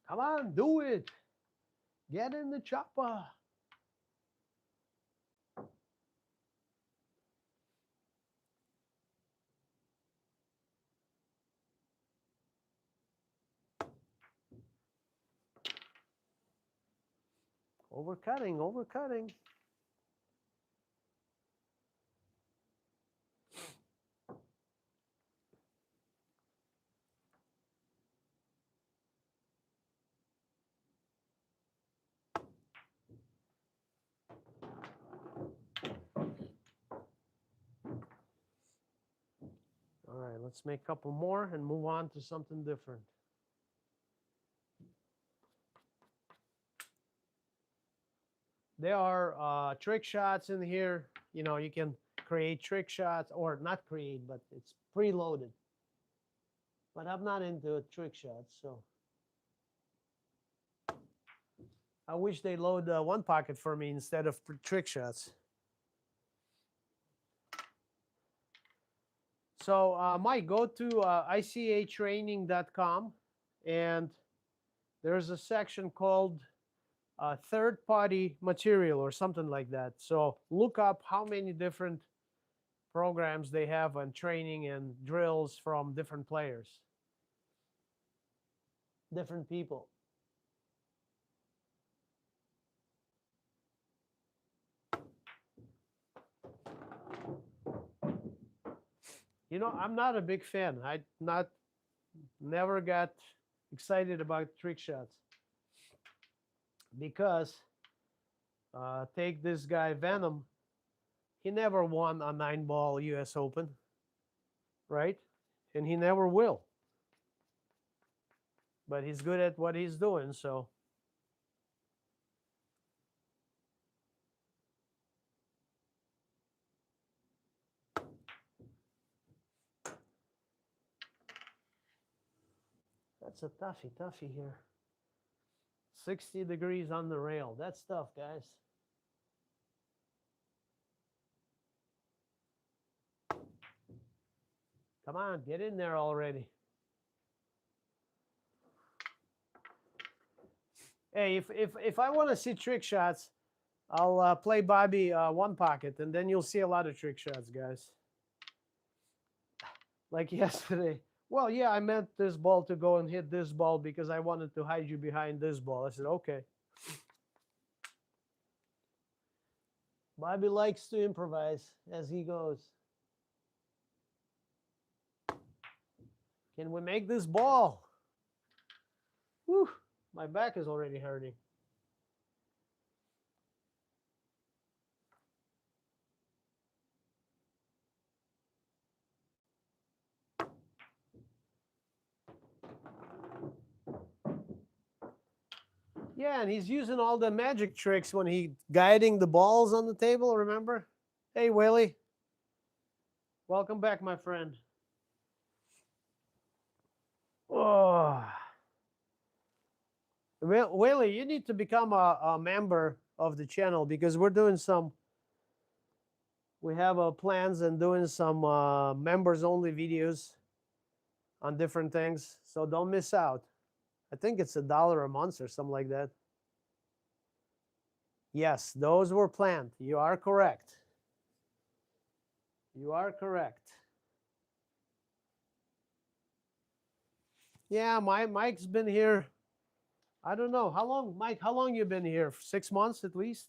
Come on, do it. Get in the chopper. Overcutting, overcutting. All right, let's make a couple more and move on to something different. There are trick shots in here. You know, you can create trick shots, or not create, but it's preloaded. But I'm not into trick shots, so I wish they load one pocket for me instead of trick shots. So Mike, go to ICAtraining.com, and there's a section called third-party material or something like that. So look up how many different programs they have on training and drills from different players, different people. You know, I'm not a big fan. Never got excited about trick shots because take this guy Venom. He never won a 9-ball U.S. Open, right? And he never will. But he's good at what he's doing, so. That's a toughie here. 60 degrees on the rail. That's tough, guys. Come on, get in there already. Hey, if I want to see trick shots, I'll play Bobby one pocket, and then you'll see a lot of trick shots, guys. Like yesterday. Well, yeah, I meant this ball to go and hit this ball because I wanted to hide you behind this ball. I said, okay. Bobby likes to improvise as he goes. Can we make this ball? Whew, my back is already hurting. Yeah, and he's using all the magic tricks when he guiding the balls on the table, remember? Hey, Willie. Welcome back, my friend. Oh. Willie, you need to become a member of the channel because we're doing we have plans and doing some members-only videos on different things. So don't miss out. I think it's $1 a month or something like that. Yes, those were planned. You are correct. You are correct. Yeah, Mike's been here I don't know. How long, Mike, how long you been here? 6 months at least?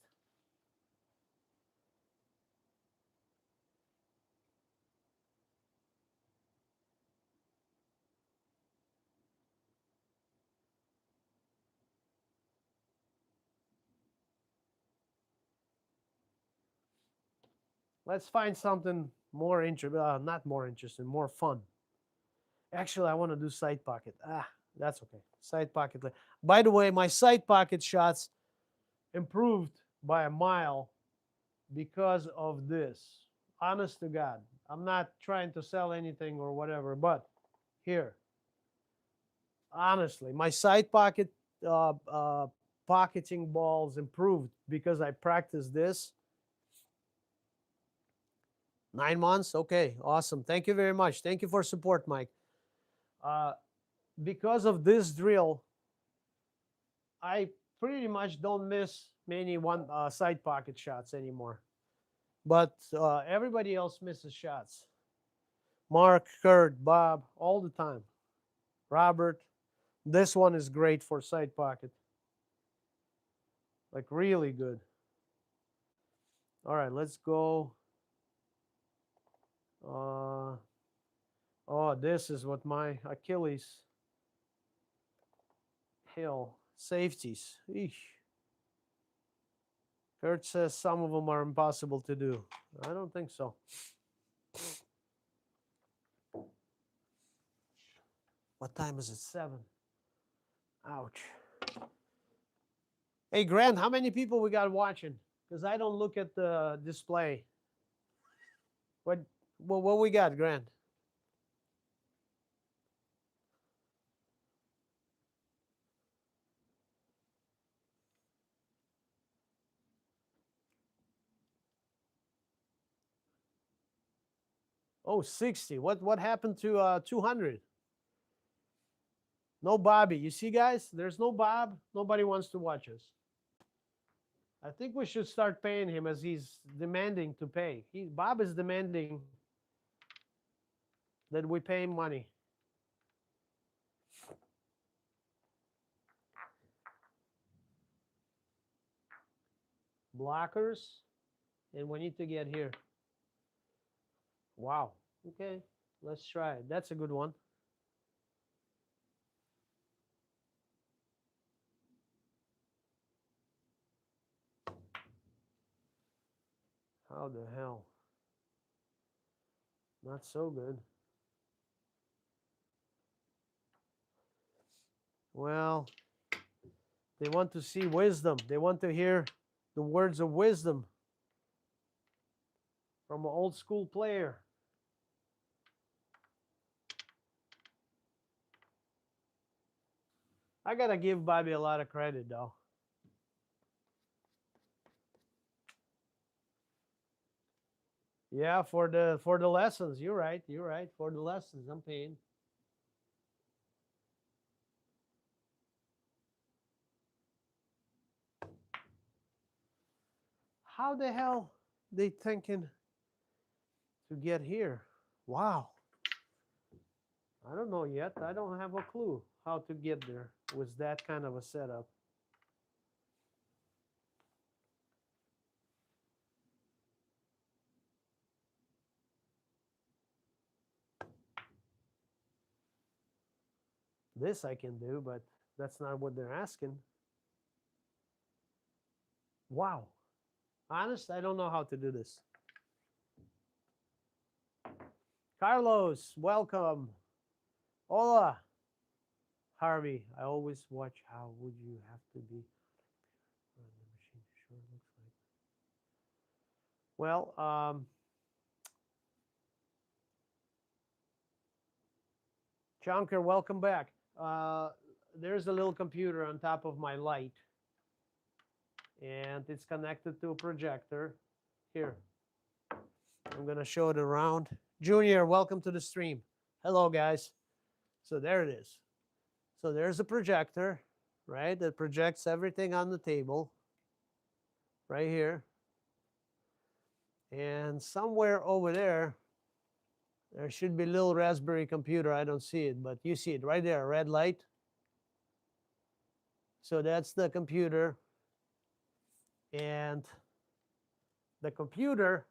Let's find something more interesting, not more interesting, more fun. Actually, I want to do side pocket. That's okay. Side pocket. By the way, my side pocket shots improved by a mile because of this. Honest to God. I'm not trying to sell anything or whatever, but here, honestly, my side pocket pocketing balls improved because I practiced this. 9 months? Okay, awesome. Thank you very much. Thank you for support, Mike. Uh, because of this drill, I pretty much don't miss many one side pocket shots anymore. But everybody else misses shots. Mark, Kurt, Bob, all the time. Robert, this one is great for side pocket. Like really good. All right, let's go. Oh, this is what my Achilles heel safeties. Eesh. Kurt says some of them are impossible to do. I don't think so. What time is it? 7. Ouch. Hey, Grant, how many people we got watching? Because I don't look at the display. What we got, Grant? Oh, 60. What happened to 200? No Bobby. You see, guys, there's no Bob. Nobody wants to watch us. I think we should start paying him as he's demanding to pay. Bob is demanding that we pay him money. Blockers, and we need to get here. Wow. Okay, let's try it. That's a good one. How the hell? Not so good. Well, they want to see wisdom. They want to hear the words of wisdom from an old school player. I gotta give Bobby a lot of credit, though. Yeah, for the lessons. You're right. You're right. For the lessons, I'm paying. How the hell they thinking to get here? Wow. I don't know yet. I don't have a clue how to get there with that kind of a setup. This I can do, but that's not what they're asking. Wow. Honest, I don't know how to do this. Carlos, welcome. Hola. Harvey, I always watch how would you have to be on the machine. Sure looks like. Well, Jonker, welcome back. There's a little computer on top of my light, and it's connected to a projector. Here, I'm gonna show it around. Junior, welcome to the stream. Hello, guys. So there it is. So there's a projector, right, that projects everything on the table right here. And somewhere over there, there should be a little Raspberry computer. I don't see it, but you see it right there, red light. So that's the computer. And the computer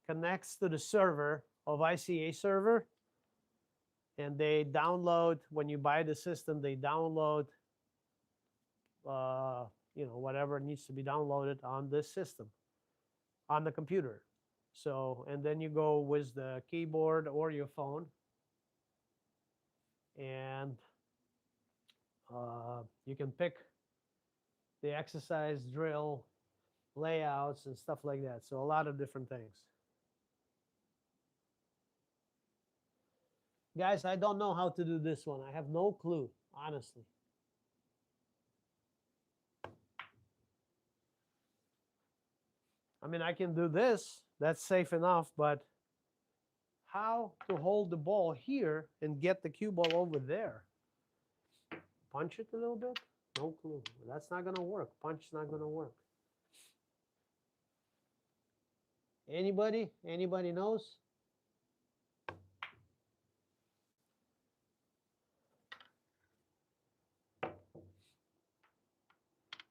connects to the server of ICA server. And they download, when you buy the system, they download whatever needs to be downloaded on this system, on the computer. So, and then you go with the keyboard or your phone, and you can pick the exercise drill layouts and stuff like that. So a lot of different things. Guys, I don't know how to do this one. I have no clue, honestly. I mean, I can do this. That's safe enough, but how to hold the ball here and get the cue ball over there? Punch it a little bit? No clue. That's not going to work. Punch is not going to work. Anybody? Anybody knows?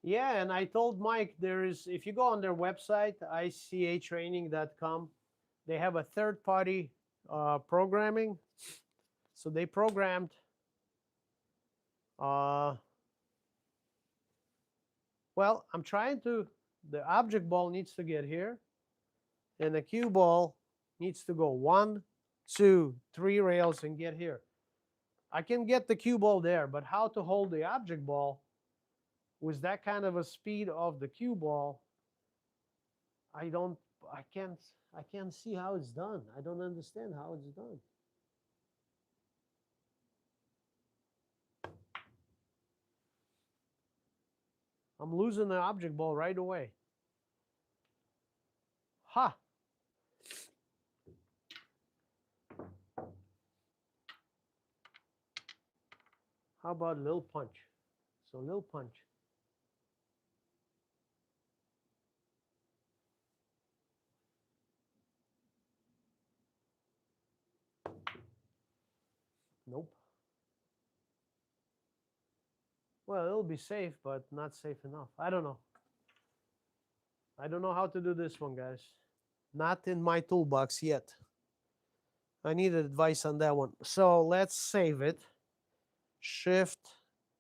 Yeah, and I told Mike there is, if you go on their website, icatraining.com, they have a third-party programming. So they programmed well, I'm trying to, the object ball needs to get here, and the cue ball needs to go 1, 2, 3 rails and get here. I can get the cue ball there, but how to hold the object ball with that kind of a speed of the cue ball, I can't see how it's done. I don't understand how it's done. I'm losing the object ball right away. Ha! How about a little punch? So a little punch. Nope. Well, it'll be safe, but not safe enough. I don't know. I don't know how to do this one, guys. Not in my toolbox yet. I need advice on that one. So let's save it. Shift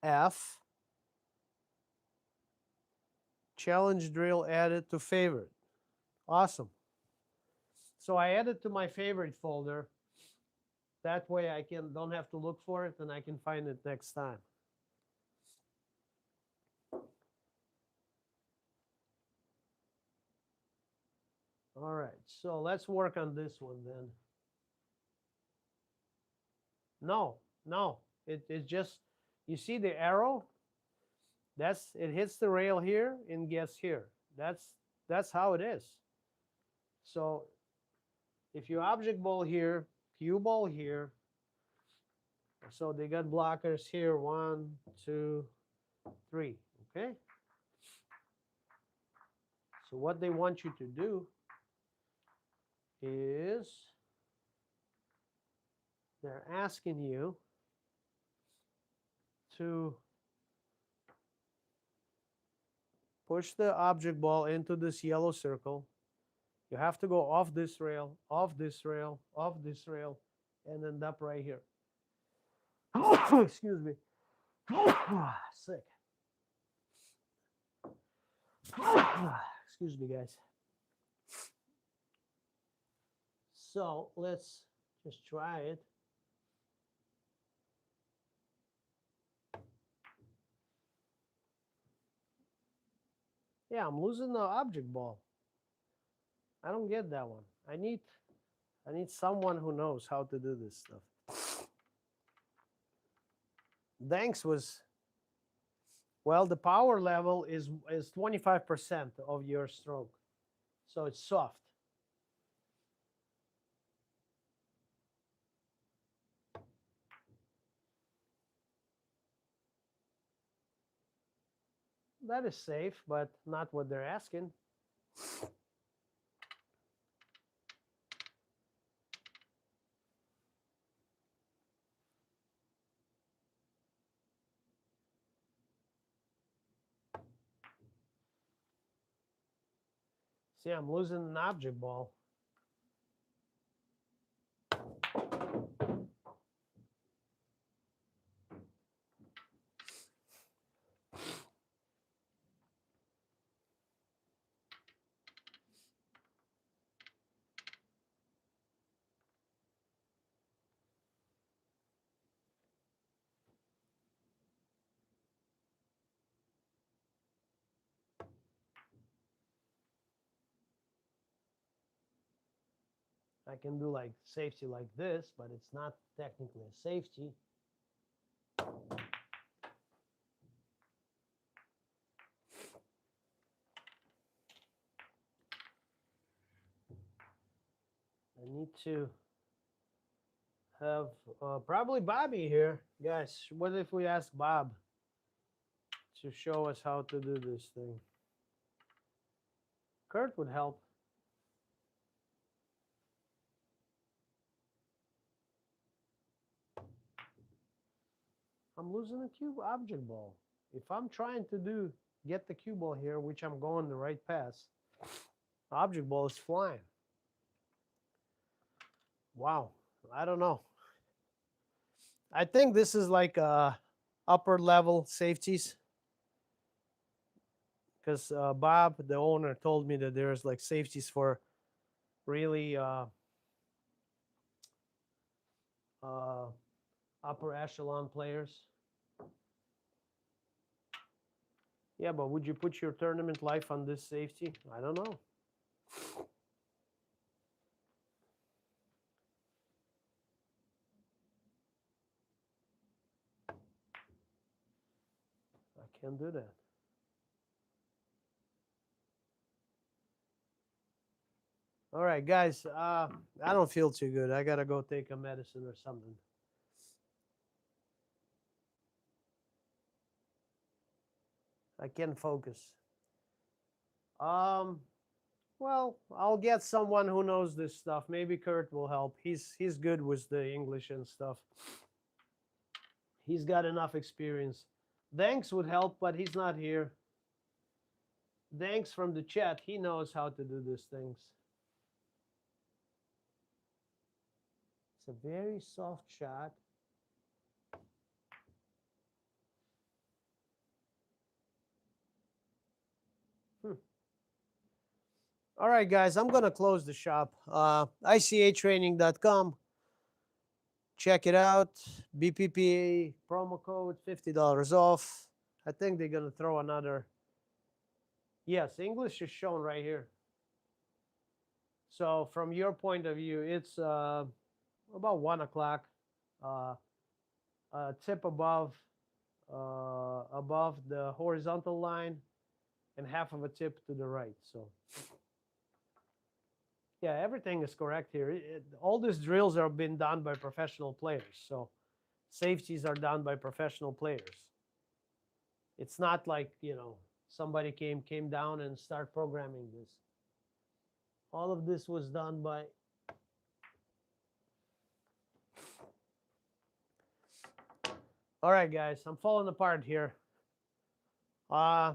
F. Challenge drill added to favorite. Awesome. So I added to my favorite folder. That way I don't have to look for it and I can find it next time. All right, so let's work on this one then. No, it's just, you see the arrow? It hits the rail here and gets here. That's how it is. So if you object ball here, cue ball here, so they got blockers here, 1, 2, 3, okay? So what they want you to do is they're asking you to push the object ball into this yellow circle. You have to go off this rail, off this rail, off this rail, and end up right here. Excuse me. Sick. Excuse me, guys. So let's just try it. Yeah, I'm losing the object ball. I don't get that one. I need someone who knows how to do this stuff. Danks was, well, the power level is 25% of your stroke. So it's soft. That is safe, but not what they're asking. See, I'm losing an object ball. I can do like safety like this, but it's not technically a safety. I need to have probably Bobby here. Guys, what if we ask Bob to show us how to do this thing? Kurt would help. I'm losing a cube object ball. If I'm trying to get the cue ball here, which I'm going the right pass, object ball is flying. Wow, I don't know. I think this is like upper level safeties, because Bob, the owner, told me that there's like safeties for really upper echelon players. Yeah, but would you put your tournament life on this safety? I don't know. I can't do that. All right, guys. I don't feel too good. I gotta go take a medicine or something. I can't focus. Well, I'll get someone who knows this stuff. Maybe Kurt will help. He's good with the English and stuff. He's got enough experience. Thanks would help, but he's not here. Thanks from the chat. He knows how to do these things. It's a very soft shot. All right, guys, I'm going to close the shop. ICAtraining.com. Check it out. BPPA promo code, $50 off. I think they're going to throw another. Yes, English is shown right here. So from your point of view, it's about 1 o'clock. Tip above the horizontal line and half of a tip to the right. So yeah, everything is correct here. All these drills are being done by professional players. So safeties are done by professional players. It's not like, somebody came down and start programming this. All of this was done by All right, guys, I'm falling apart here.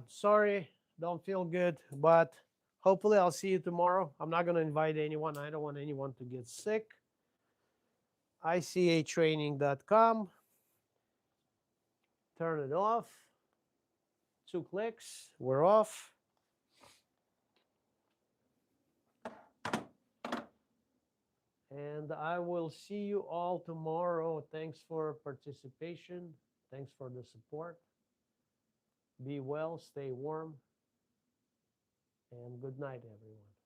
Sorry, don't feel good, but hopefully I'll see you tomorrow. I'm not going to invite anyone. I don't want anyone to get sick. ICAtraining.com. Turn it off. 2 clicks. We're off. And I will see you all tomorrow. Thanks for participation. Thanks for the support. Be well, stay warm, and good night, everyone.